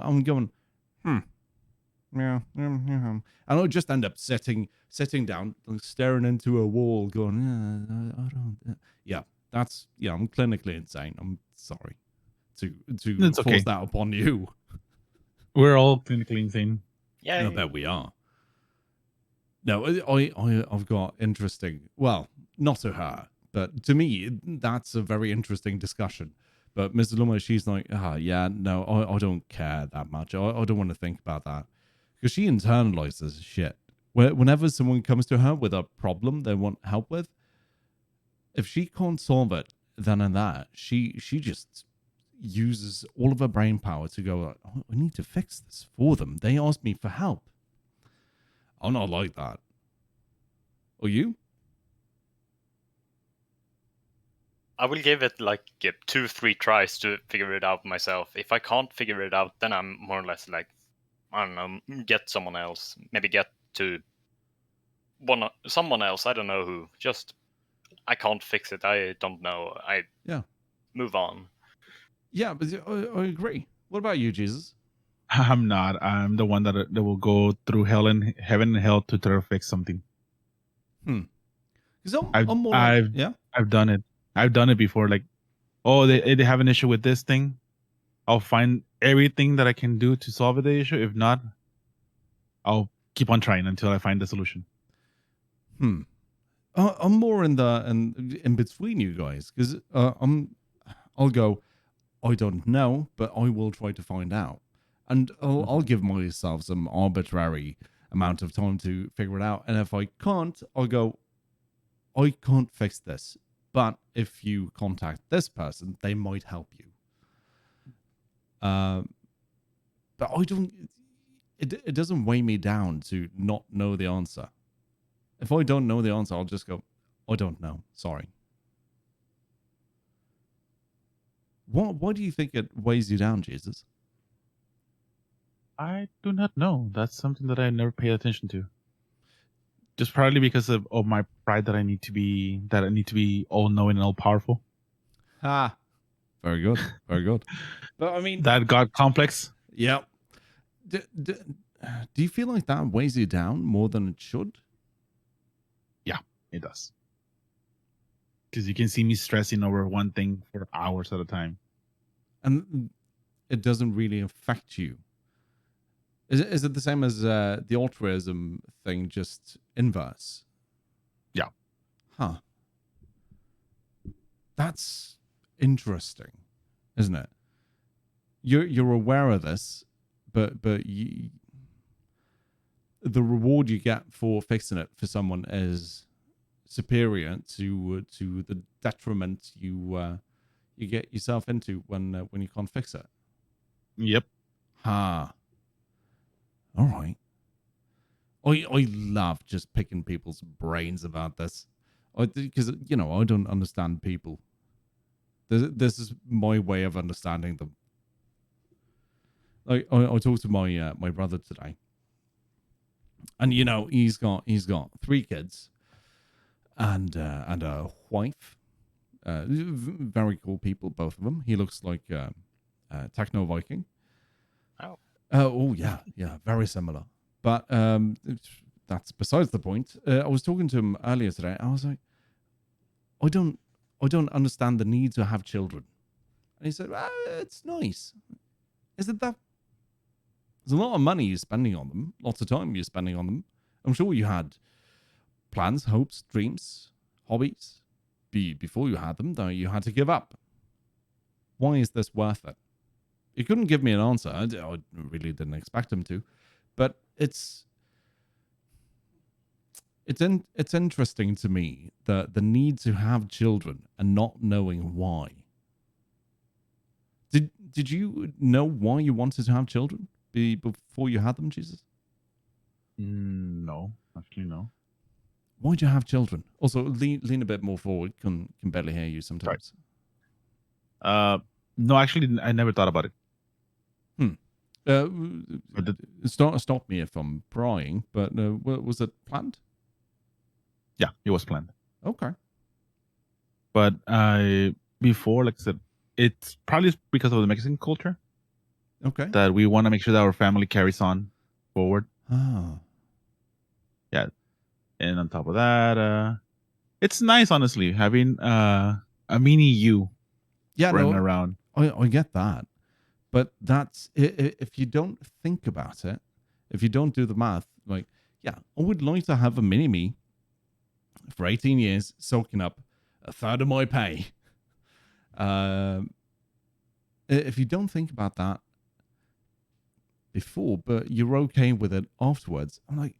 And I'll just end up sitting down, staring into a wall, going, I don't. Yeah, I'm clinically insane. I'm sorry to force that upon you. We're all clinically insane. Yeah, I bet we are. No, I've got interesting. Well, not to her, but to me, that's a very interesting discussion. But Mrs. Lomma, she's like, yeah, no, I don't care that much. I don't want to think about that. Because she internalizes shit. Whenever someone comes to her with a problem they want help with, if she can't solve it then and there, she just uses all of her brain power to go, oh, I need to fix this for them. They asked me for help. I'm not like that. Or you? I will give it like 2-3 tries to figure it out myself. If I can't figure it out, then I'm more or less like, I don't know, get someone else. Maybe get to someone else. I don't know who. Just I can't fix it. I don't know. I move on. Yeah, but I agree. What about you, Jesus? I'm not. I'm the one that will go through heaven and hell to try to fix something. Because I'm more like, yeah. I've done it. I've done it before. Like, oh, they have an issue with this thing. I'll find everything that I can do to solve the issue. If not, I'll keep on trying until I find the solution. I'm more in between you guys because I'll go, I don't know, but I will try to find out, and I'll give myself some arbitrary amount of time to figure it out. And if I can't, I'll go, I can't fix this, but if you contact this person, they might help you. But I don't. It doesn't weigh me down to not know the answer. If I don't know the answer, I'll just go, I don't know. Sorry. Why do you think it weighs you down, Jesus? I do not know. That's something that I never pay attention to. Just probably because of my pride that I need to be all knowing and all powerful. Very good. Very good. But I mean, that God complex. Yeah. Do you feel like that weighs you down more than it should? Yeah, it does. Because you can see me stressing over one thing for hours at a time. And it doesn't really affect you. Is it the same as the altruism thing, just inverse? Yeah. Huh. That's interesting, isn't it? You're aware of this, but the reward you get for fixing it for someone is superior to the detriment you get yourself into when you can't fix it. Yep. All right. I love just picking people's brains about this, because I don't understand people. This is my way of understanding them. Like I talked to my brother today, and he's got 3 kids, and a wife. Very cool people, both of them. He looks like techno Viking. Oh yeah, very similar. But that's besides the point. I was talking to him earlier today. I was like, I don't understand the need to have children. And he said, it's nice. Is it that? There's a lot of money you're spending on them, lots of time you're spending on them. I'm sure you had plans, hopes, dreams, hobbies before you had them, though you had to give up. Why is this worth it? He couldn't give me an answer. I really didn't expect him to, but it's interesting to me the need to have children and not knowing why. Did you know why you wanted to have children before you had them, Jesus? No, actually no. Why'd you have children? Also, lean a bit more forward. Can barely hear you sometimes. Right. No, actually, I never thought about it. Stop me if I'm prying, but was it planned? Yeah, it was planned. Okay. But before, like I said, it's probably because of the Mexican culture. Okay. That we want to make sure that our family carries on forward. Yeah. And on top of that, it's nice, honestly, having a mini you running around. I get that. But that's, if you don't think about it, if you don't do the math, like, yeah, I would like to have a mini me for 18 years, soaking up a third of my pay. If you don't think about that before, but you're okay with it afterwards, I'm like,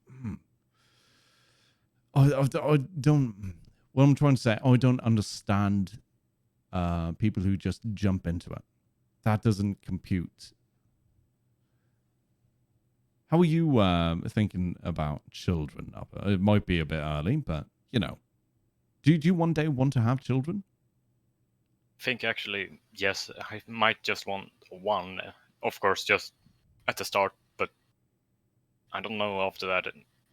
I don't. What I'm trying to say, I don't understand people who just jump into it. That doesn't compute. How are you thinking about children? It might be a bit early, but do you one day want to have children? I think actually, yes, I might just want one. Of course, just at the start, but I don't know after that.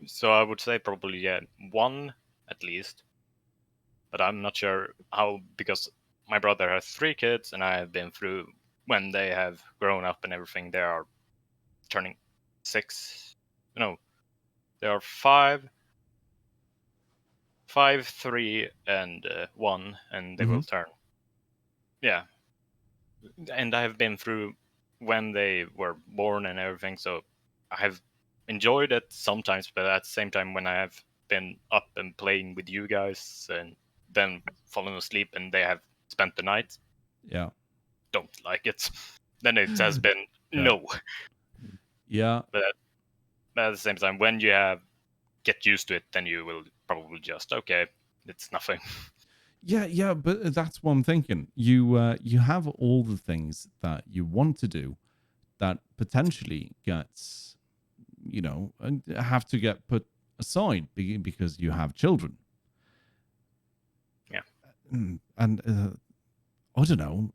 So I would say probably, yeah, one at least. But I'm not sure how, because my brother has 3 kids, and I have been through when they have grown up and everything. They are turning 6. No, they are 5, 3, and 1, and they will turn. Yeah, and I have been through when they were born and everything, so I have enjoyed it sometimes, but at the same time, when I have been up and playing with you guys and then fallen asleep and they have spent the night, Yeah. don't like it. Then it has been Yeah. no. Yeah. But at the same time, when you get used to it, then you will probably just, okay, it's nothing. Yeah, but that's what I'm thinking. You have all the things that you want to do that potentially gets, and have to get put aside because you have children. Yeah. And I don't know.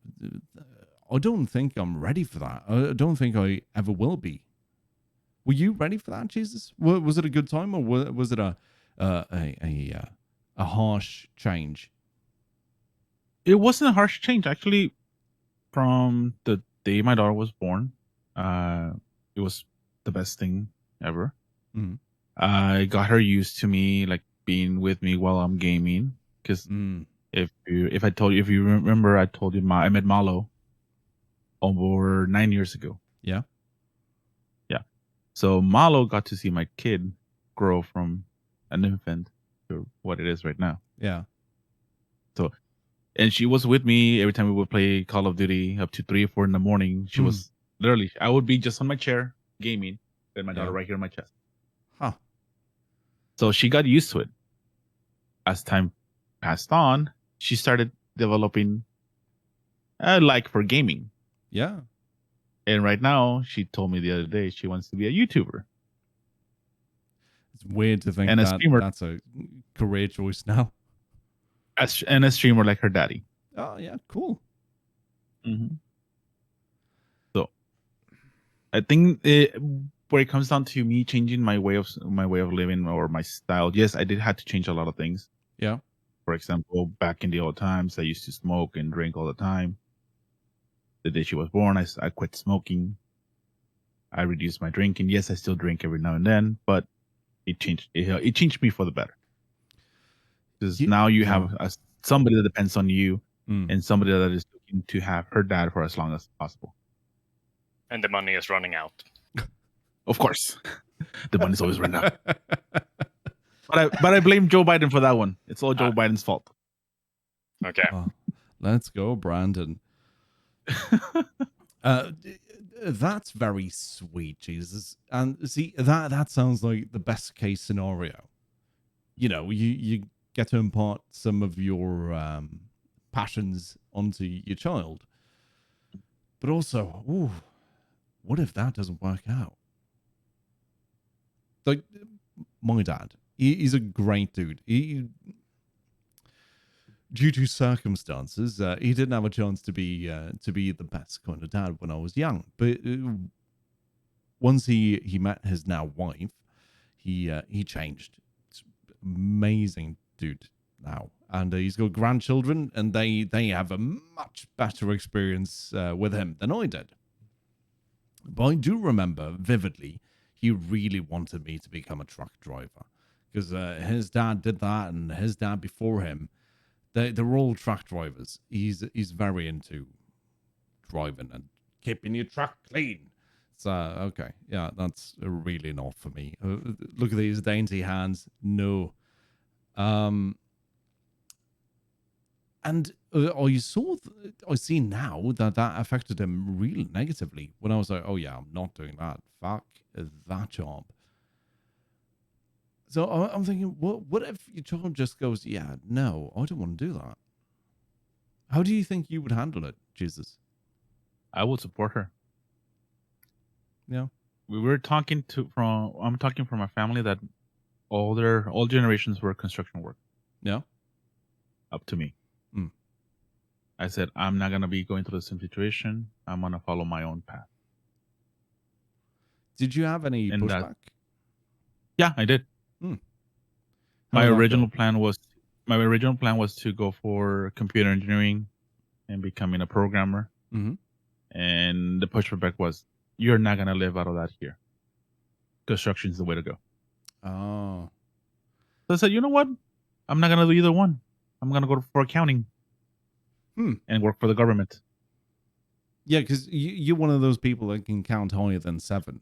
I don't think I'm ready for that. I don't think I ever will be. Were you ready for that, Jesus? Was it a good time, or was it a harsh change? It wasn't a harsh change, actually. From the day my daughter was born, it was the best thing ever. Mhm. I got her used to me, like being with me while I'm gaming. Because if you remember, I told you I met Malo over 9 years ago. Yeah. Yeah. So Malo got to see my kid grow from an infant to what it is right now. Yeah. So, and she was with me every time we would play Call of Duty up to 3 or 4 in the morning. She was literally, I would be just on my chair gaming, and my daughter right here on my chest. Huh. So she got used to it. As time passed on, she started developing a like for gaming. Yeah. And right now, she told me the other day she wants to be a YouTuber. It's weird to think and a that streamer, that's a career choice now. and a streamer like her daddy. Oh, yeah. Cool. Mm-hmm. So I think where it comes down to me changing my way of living or my style, yes, I did have to change a lot of things. Yeah. For example, back in the old times, I used to smoke and drink all the time. The day she was born, I quit smoking. I reduced my drinking. Yes, I still drink every now and then, but it changed. It changed me for the better. Because now you have somebody that depends on you, and somebody that is looking to have her dad for as long as possible. And the money is running out. Of course, the money's always running out. But I blame Joe Biden for that one. It's all Joe Biden's fault. Okay. Let's go, Brandon. That's very sweet, Jesus. And see, that sounds like the best case scenario. You get to impart some of your passions onto your child. But also, what if that doesn't work out? Like, my dad, he's a great dude. Due to circumstances, he didn't have a chance to be the best kind of dad when I was young. But once he met his now wife, he changed. It's amazing dude now, and he's got grandchildren, and they have a much better experience with him than I did. But I do remember vividly, he really wanted me to become a truck driver because his dad did that, and his dad before him. They're all truck drivers. He's very into driving and keeping your truck clean. So, okay. Yeah, that's really not for me. Look at these dainty hands. No. And I see now that affected him really negatively when I was like, oh yeah, I'm not doing that. Fuck that job. So I'm thinking, what if your child just goes, yeah, no, I don't want to do that? How do you think you would handle it, Jesus? I would support her. Yeah. We were talking I'm talking from a family that all generations were construction work Yeah. up to me. Mm. I said, I'm not going to be going through the same situation. I'm going to follow my own path. Did you have any And pushback? Yeah, I did. How My did that original go? plan was to go for computer engineering and becoming a programmer. Mm-hmm. And the pushback was, you're not going to live out of that here. Construction is the way to go. Oh. So I said, you know what? I'm not going to do either one. I'm going to go for accounting and work for the government. Yeah, because you're one of those people that can count higher than 7.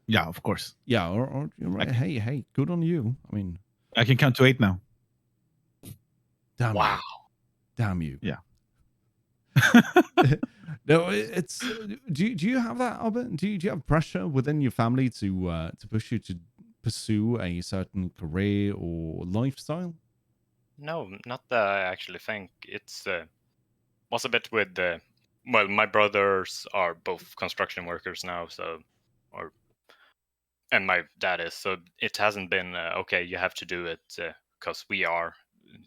Yeah, of course. Yeah, or you're right. Hey, good on you. I mean, I can count to 8 now. Damn Wow. you. Damn you. Yeah. No, it's. Do you have that, Albert? Do you have pressure within your family to push you to pursue a certain career or lifestyle? No, not that I actually think. It's was a bit with well, my brothers are both construction workers now, and my dad is, so it hasn't been okay, you have to do it because we are.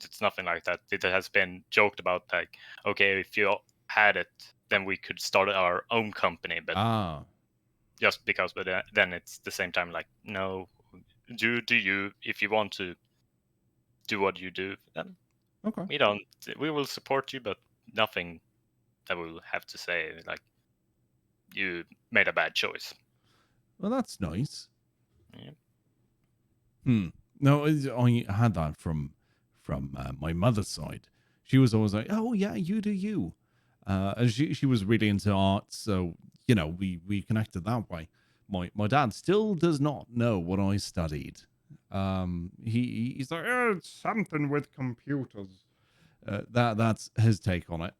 It's nothing like that. It has been joked about, like, okay, if you had it, then we could start our own company, but just because. But then it's the same time, like, no, do you, if you want to do what you do, then Okay. we will support you, but nothing that we'll have to say like you made a bad choice. Well, that's nice. Yeah. No, I had that from my mother's side. She was always like, "Oh yeah, you do you," and she was really into art, so we connected that way. My dad still does not know what I studied. He's like, oh, it's something with computers. That's his take on it.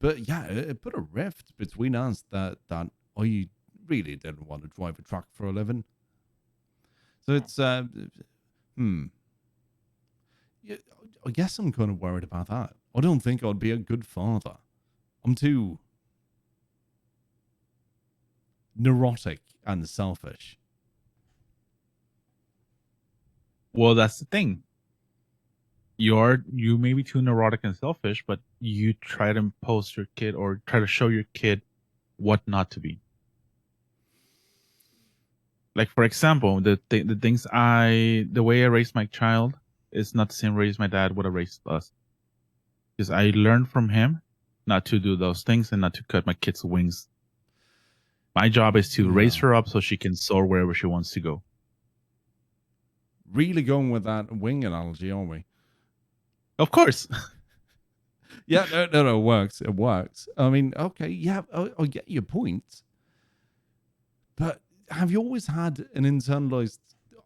But yeah, it put a rift between us that I really didn't want to drive a truck for a living. So it's yeah, I guess I'm kind of worried about that. I don't think I'd be a good father. I'm too neurotic and selfish. Well, that's the thing. You may be too neurotic and selfish, but you try to impose your kid or try to show your kid what not to be. Like, for example, the way I raised my child is not the same way as my dad would have raised us. Because I learned from him not to do those things and not to cut my kid's wings. My job is to raise her up so she can soar wherever she wants to go. Really going with that wing analogy, aren't we? Of course. Yeah, no, it works. It works. I mean, okay, yeah, I get your point. But have you always had an internalized,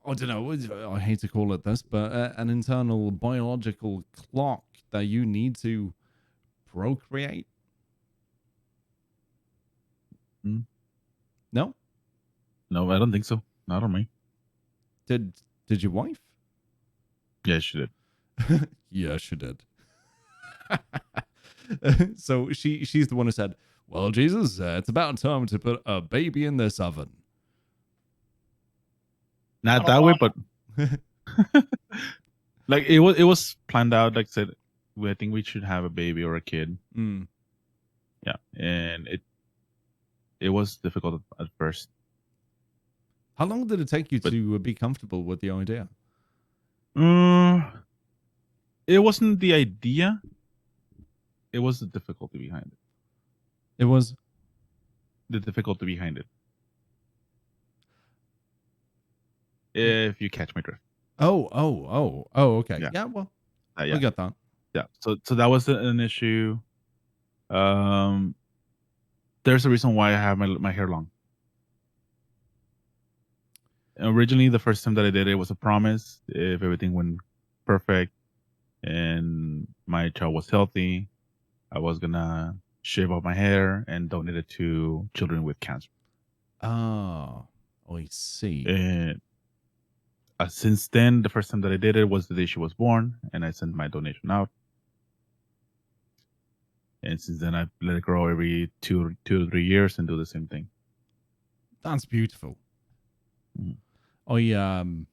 I don't know, I hate to call it this, but an internal biological clock that you need to procreate? No? No, I don't think so. Not on me. Did your wife? Yeah, she did. Yeah, she did. So she's the one who said, well, Jesus, it's about time to put a baby in this oven. Not that way, but like it was planned out. Like I said, I think we should have a baby or a kid. Yeah, and it was difficult at first. How long did it take you to be comfortable with the idea? It wasn't the idea. It was the difficulty behind it. It was the difficulty behind it. If you catch my drift. Oh, okay. Yeah, well, yeah. I got that. Yeah. So that was an issue. There's a reason why I have my hair long. originally the first time that I did it was a promise. If everything went perfect and my child was healthy, I was gonna shave off my hair and donate it to children with cancer. Ah, I see. And since then, the first time that I did it was the day she was born, and I sent my donation out. And since then, I let it grow every 2 to 3 years and do the same thing. That's beautiful. Mhm.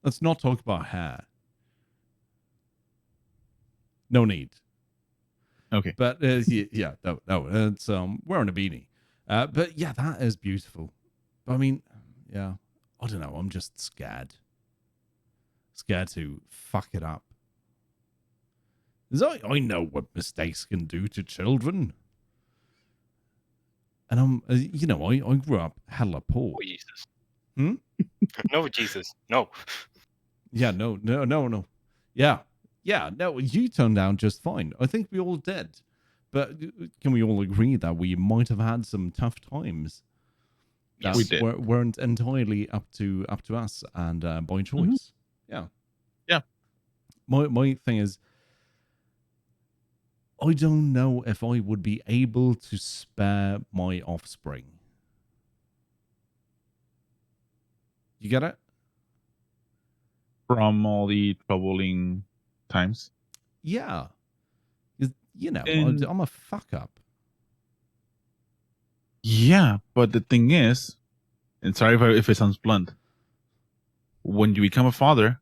Let's not talk about hair. No need. Okay. But yeah, no, it's wearing a beanie. But yeah, that is beautiful. I mean, yeah, I don't know. I'm just scared. Scared to fuck it up. 'Cause I know what mistakes can do to children. And I grew up hella poor. Oh, Jesus. Hmm? No, Jesus. No. Yeah, no. Yeah, no, you turned out just fine. I think we all did. But can we all agree that we might have had some tough times that We did. weren't entirely up to us and by choice? Yeah. Yeah. My thing is, I don't know if I would be able to spare my offspring. You get it? From all the troubling times. Yeah. 'Cause, And I'm a fuck up. yeah, but the thing is, and sorry if it sounds blunt, when you become a father,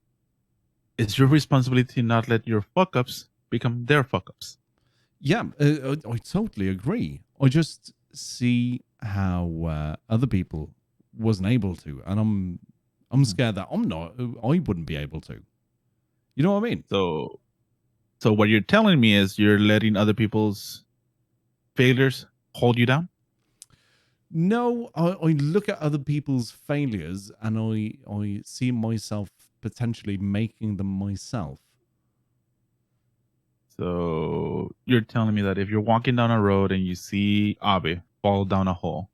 it's your responsibility to not let your fuck ups become their fuck ups. Yeah, I totally agree. I just see how other people wasn't able to, and I'm scared that I wouldn't be able to. You know what I mean? So what you're telling me is you're letting other people's failures hold you down? No, I look at other people's failures and I see myself potentially making them myself. So you're telling me that if you're walking down a road and you see Abe fall down a hole,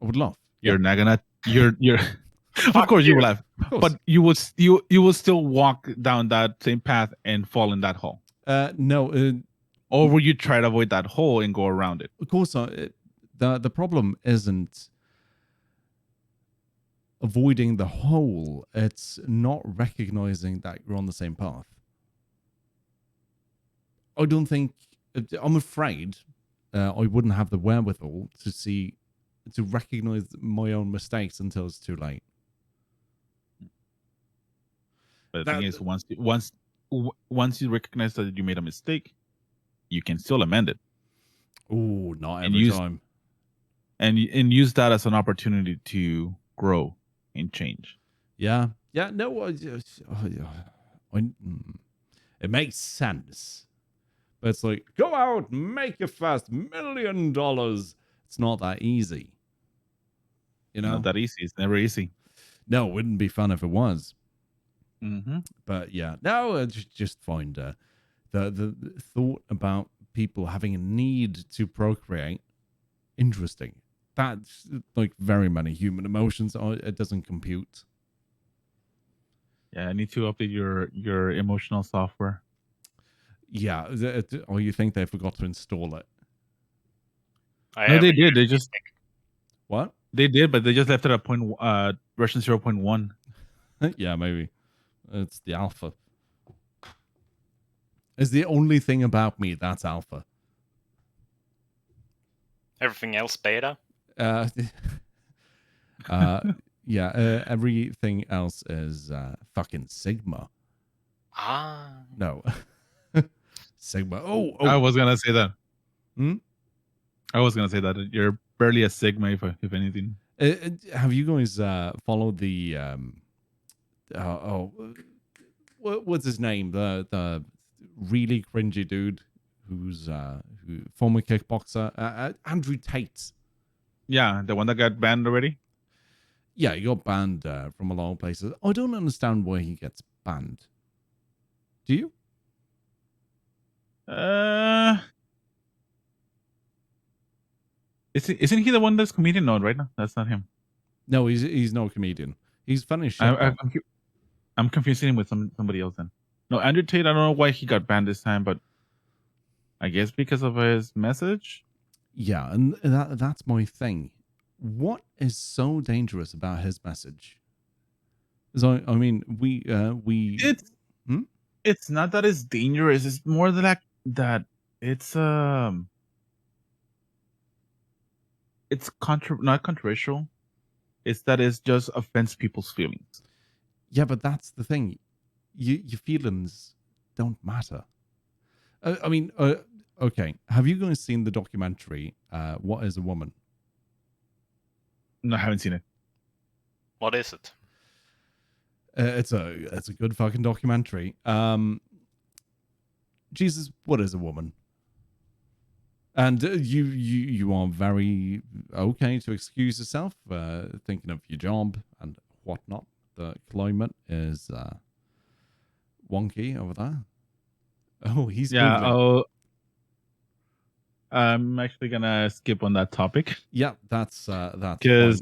I would laugh. you're not gonna you're of course you will laugh, Of course. but you will still walk down that same path and fall in that hole, No, or will you try to avoid that hole and go around it? of course. The problem isn't avoiding the hole; it's not recognizing that you're on the same path. I don't think. I'm afraid I wouldn't have the wherewithal to recognize my own mistakes until it's too late. But the thing is, once you recognize that you made a mistake, you can still amend it Oh, not and every time. and use that as an opportunity to grow and change. Yeah. No, it makes sense, but it's like go out, make your first $1 million. It's not that easy, you know. Not that easy. It's never easy. No, it wouldn't be fun if it was. Mm-hmm. But yeah, no, I just find the thought about people having a need to procreate interesting. That's like very many human emotions. It doesn't compute. Yeah, I need to update your emotional software. Yeah, or you think they forgot to install it? No, they did. What? They did, but they just left it at version 0.1. Yeah, maybe it's the alpha. It's the only thing about me that's alpha. Everything else beta. Uh, yeah. Everything else is fucking sigma. Ah. No, sigma. Oh. I was gonna say that. Hmm? I was gonna say that you're barely a sigma, if anything. Have you guys followed the what's his name? The really cringy dude who's former kickboxer, Andrew Tate. Yeah, the one that got banned already. Yeah, he got banned from a lot of places. I don't understand why he gets banned. Do you? Isn't he the one that's comedian? No, right now that's not him. No, he's no comedian. He's funny as shit. I'm confusing him with somebody else then. No, Andrew Tate. I don't know why he got banned this time, but I guess because of his message. Yeah, and that's my thing. What is so dangerous about his message? So I mean, we It's not that it's dangerous. It's more that it's not controversial. It's that it just offends people's feelings. Yeah, but that's the thing. Your feelings don't matter. I mean, okay. Have you guys seen the documentary "What Is a Woman"? No, I haven't seen it. What is it? It's a good fucking documentary. Jesus, what is a woman? And you are very okay to excuse yourself, thinking of your job and whatnot. The climate is wonky over there. Oh, he's Googling. I'm actually gonna skip on that topic. Yeah, that's because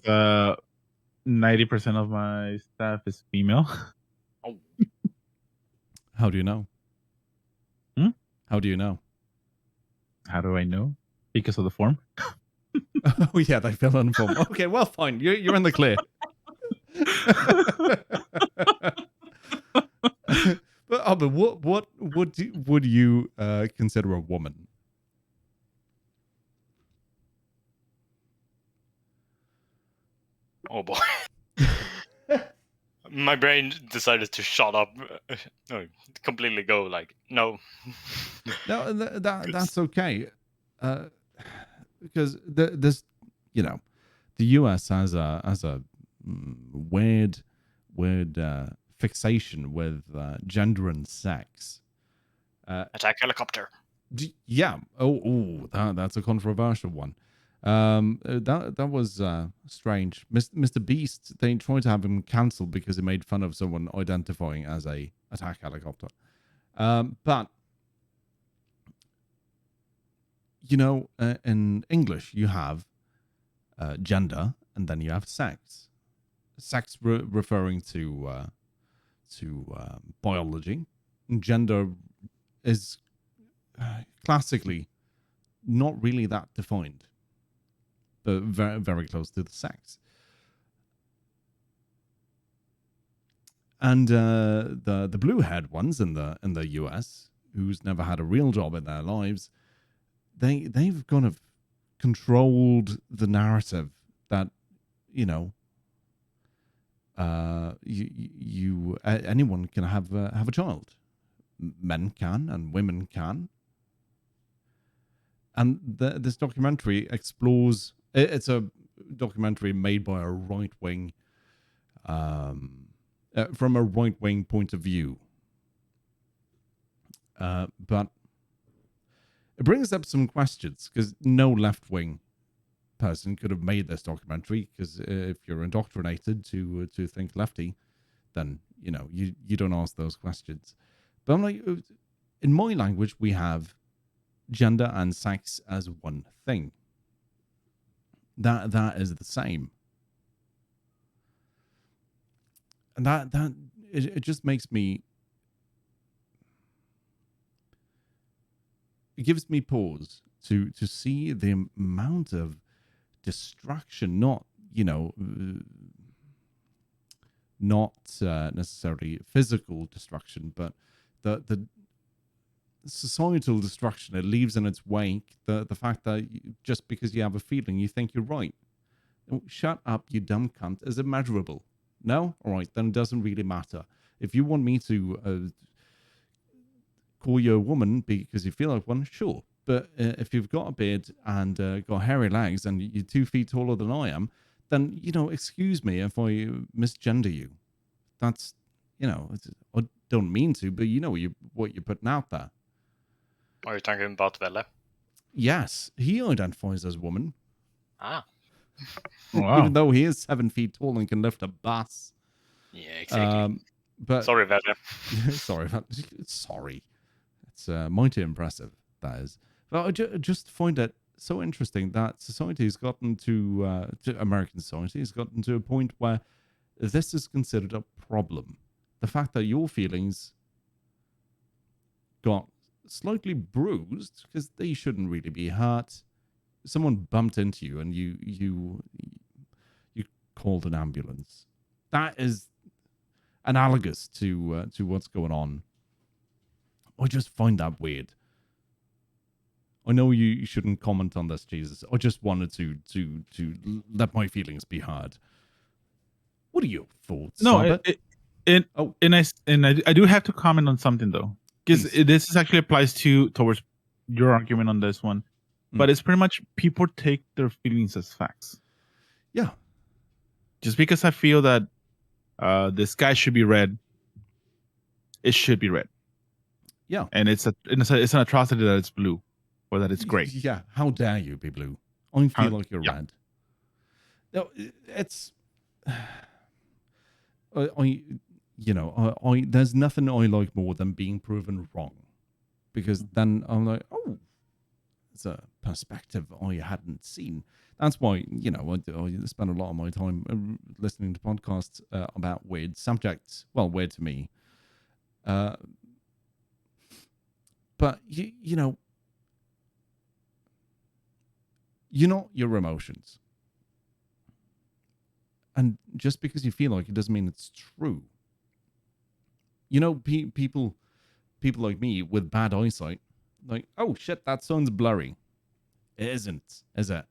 90% of my staff is female. Oh, How do you know? How do you know? How do I know? Because of the form. Oh yeah, they fill in the form. Okay, well, fine. You're in the clear. but what would you consider a woman? oh boy. My brain decided to shut up. No, completely go like no. No, that's okay. Because there's, the U.S. has a weird fixation with gender and sex. Attack helicopter. Yeah. Oh, that's a controversial one. That was strange. Mr. Beast, they tried to have him cancelled because he made fun of someone identifying as a attack helicopter. But in English you have gender and then you have sex. Sex referring to biology. Gender is classically not really that defined, but very, very close to the sex. And the blue-haired ones in the US, who's never had a real job in their lives, they've kind of controlled the narrative that anyone can have a child. Men can and women can. And this documentary explores. It's a documentary made by a right wing, from a right wing point of view. But it brings up some questions because no left wing person could have made this documentary. Because if you're indoctrinated to think lefty, then you don't ask those questions. But I'm like, in my language, we have gender and sex as one thing. That is the same. And that it just makes me, it gives me pause to see the amount of destruction, not necessarily physical destruction, but the societal destruction it leaves in its wake. The fact that just because you have a feeling, you think you're right. Shut up, you dumb cunt. Is it measurable? No? All right, then it doesn't really matter. If you want me to call you a woman because you feel like one, sure. But if you've got a beard and got hairy legs and you're 2 feet taller than I am, then, excuse me if I misgender you. That's, I don't mean to, but what you're putting out there. Are you talking about Velle? Yes, he identifies as woman. Ah. Wow. Even though he is 7 feet tall and can lift a bus. Yeah, exactly. But sorry, Velle. sorry. It's mighty impressive, that is. But I just find it so interesting that society has gotten to American society has gotten to a point where this is considered a problem. The fact that your feelings got slightly bruised because they shouldn't really be hurt. Someone bumped into you and you called an ambulance. That is analogous to what's going on. I just find that weird. I know you shouldn't comment on this, Jesus. I just wanted to let my feelings be heard. What are your thoughts? No, Sabbath? I do have to comment on something though, because Please. this actually applies towards your argument on this one, but it's pretty much people take their feelings as facts. Yeah. Just because I feel that the sky should be red, it should be red. Yeah. And it's an atrocity that it's blue, or that it's gray. Yeah. How dare you be blue? I feel like you're red. No, it's. There's nothing I like more than being proven wrong, because then I'm like, oh, it's a perspective I hadn't seen. That's why, I spend a lot of my time listening to podcasts about weird subjects. Well, weird to me. But, you know your emotions. And just because you feel like it doesn't mean it's true. People like me with bad eyesight, like, oh shit, that sun's blurry. It isn't, is it?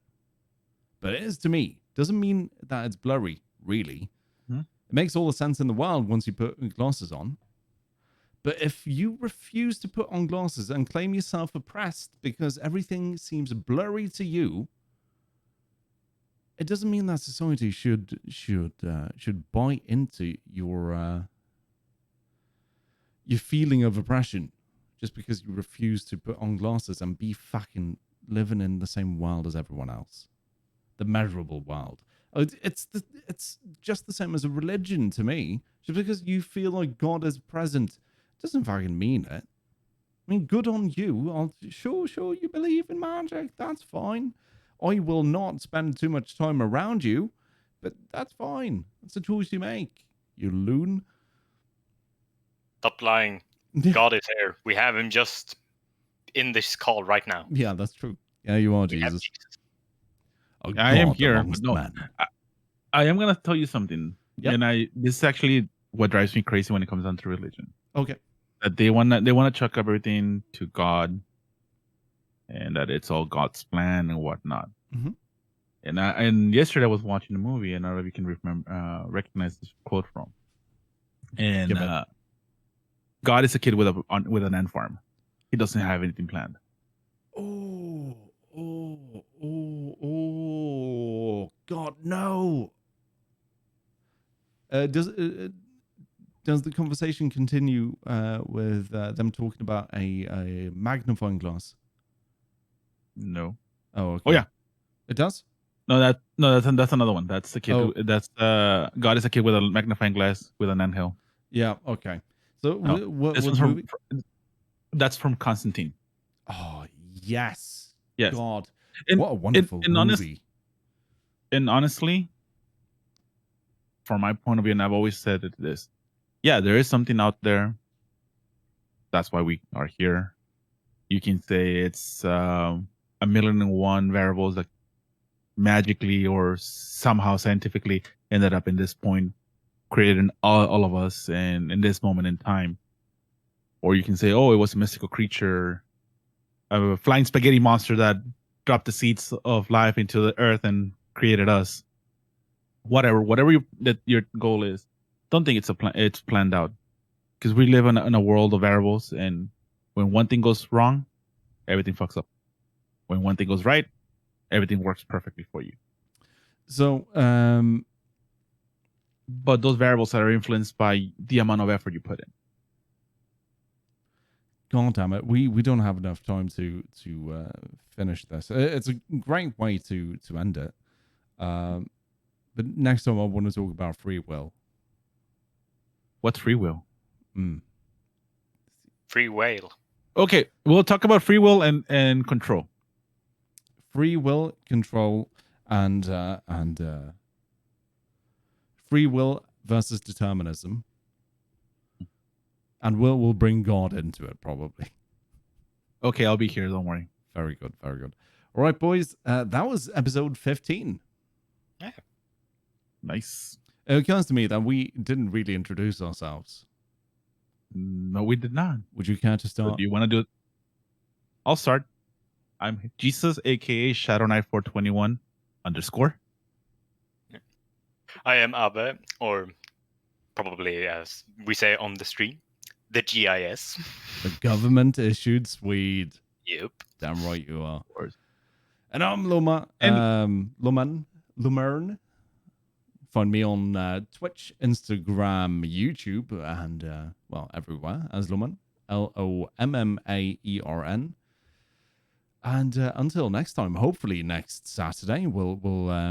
But it is to me. Doesn't mean that it's blurry, really. Hmm? It makes all the sense in the world once you put glasses on. But if you refuse to put on glasses and claim yourself oppressed because everything seems blurry to you, it doesn't mean that society should buy into your feeling of oppression just because you refuse to put on glasses and be fucking living in the same world as everyone else, the measurable world. It's just the same as a religion to me. Just because you feel like God is present doesn't fucking mean it. I mean, good on you. Sure, you believe in magic. That's fine. I will not spend too much time around you, but that's fine. That's a choice you make, you loon. Stop lying. God is here. We have him just in this call right now. Yeah, that's true. Yeah, you are, We have Jesus. Jesus. I am here. amongst No, men. I am gonna tell you something, Yep. and this is actually what drives me crazy when it comes down to religion. Okay. That they wanna chuck everything to God, and that it's all God's plan and whatnot. Mm-hmm. And yesterday I was watching a movie, and I don't know if you can recognize this quote from. And God is a kid with an ant farm. He doesn't have anything planned. Oh, God, no. Does the conversation continue with them talking about a magnifying glass? No. Oh, okay. Oh yeah, It does. No, that's another one. That's the kid. Oh. That's God is a kid with a magnifying glass with an anthill. Yeah. Okay. So No, what this one's movie? That's from Constantine. Oh yes. Yes. God, And, what a wonderful movie. And honestly, from my point of view, and I've always said this, yeah, there is something out there. That's why we are here. You can say it's 1,000,001 variables that magically or somehow scientifically ended up in this point, creating all of us and in this moment in time. Or you can say, oh, it was a mystical creature, a flying spaghetti monster that dropped the seeds of life into the earth and created us. Whatever that your goal is, don't think it's planned out, because we live in a world of variables, and when one thing goes wrong, everything fucks up. When one thing goes right, everything works perfectly for you. So, but those variables are influenced by the amount of effort you put in. God damn it, we don't have enough time to finish this. It's a great way to end it. But next time I want to talk about free will. What's free will? Free whale. Okay, we'll talk about free will and control. free will, control, and free will versus determinism. And will bring God into it, probably. Okay, I'll be here. Don't worry. Very good, very good. All right, boys. That was episode 15. Yeah. Nice. It occurs to me that we didn't really introduce ourselves. No, we did not. Would you care to So start? do you want to do it? I'll start. I'm Jesus, aka Shadow Knight 421 _. I am Abe, or probably as we say on the stream, the GIS. The government issued Swede. Yep. Damn right you are. Of course. And I'm Lomma. Lumern. Find me on Twitch, Instagram, YouTube, and well, everywhere as Lomman. LOMMAERN. And until next time, hopefully next Saturday, we'll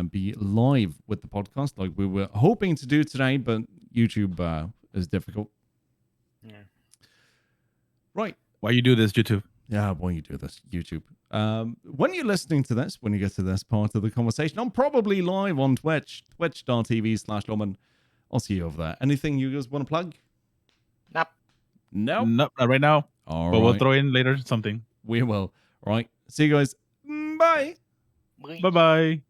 be live with the podcast like we were hoping to do today, but YouTube is difficult. Yeah. Right. Why you do this, YouTube? Yeah, why you do this, YouTube? When you're listening to this, when you get to this part of the conversation, I'm probably live on Twitch, twitch.tv/Lomman. I'll see you over there. Anything you guys want to plug? Nope. No. Nope, not right now. All but right. we'll throw in later something. We will. All right. See you guys. Bye. Bye. Bye-bye.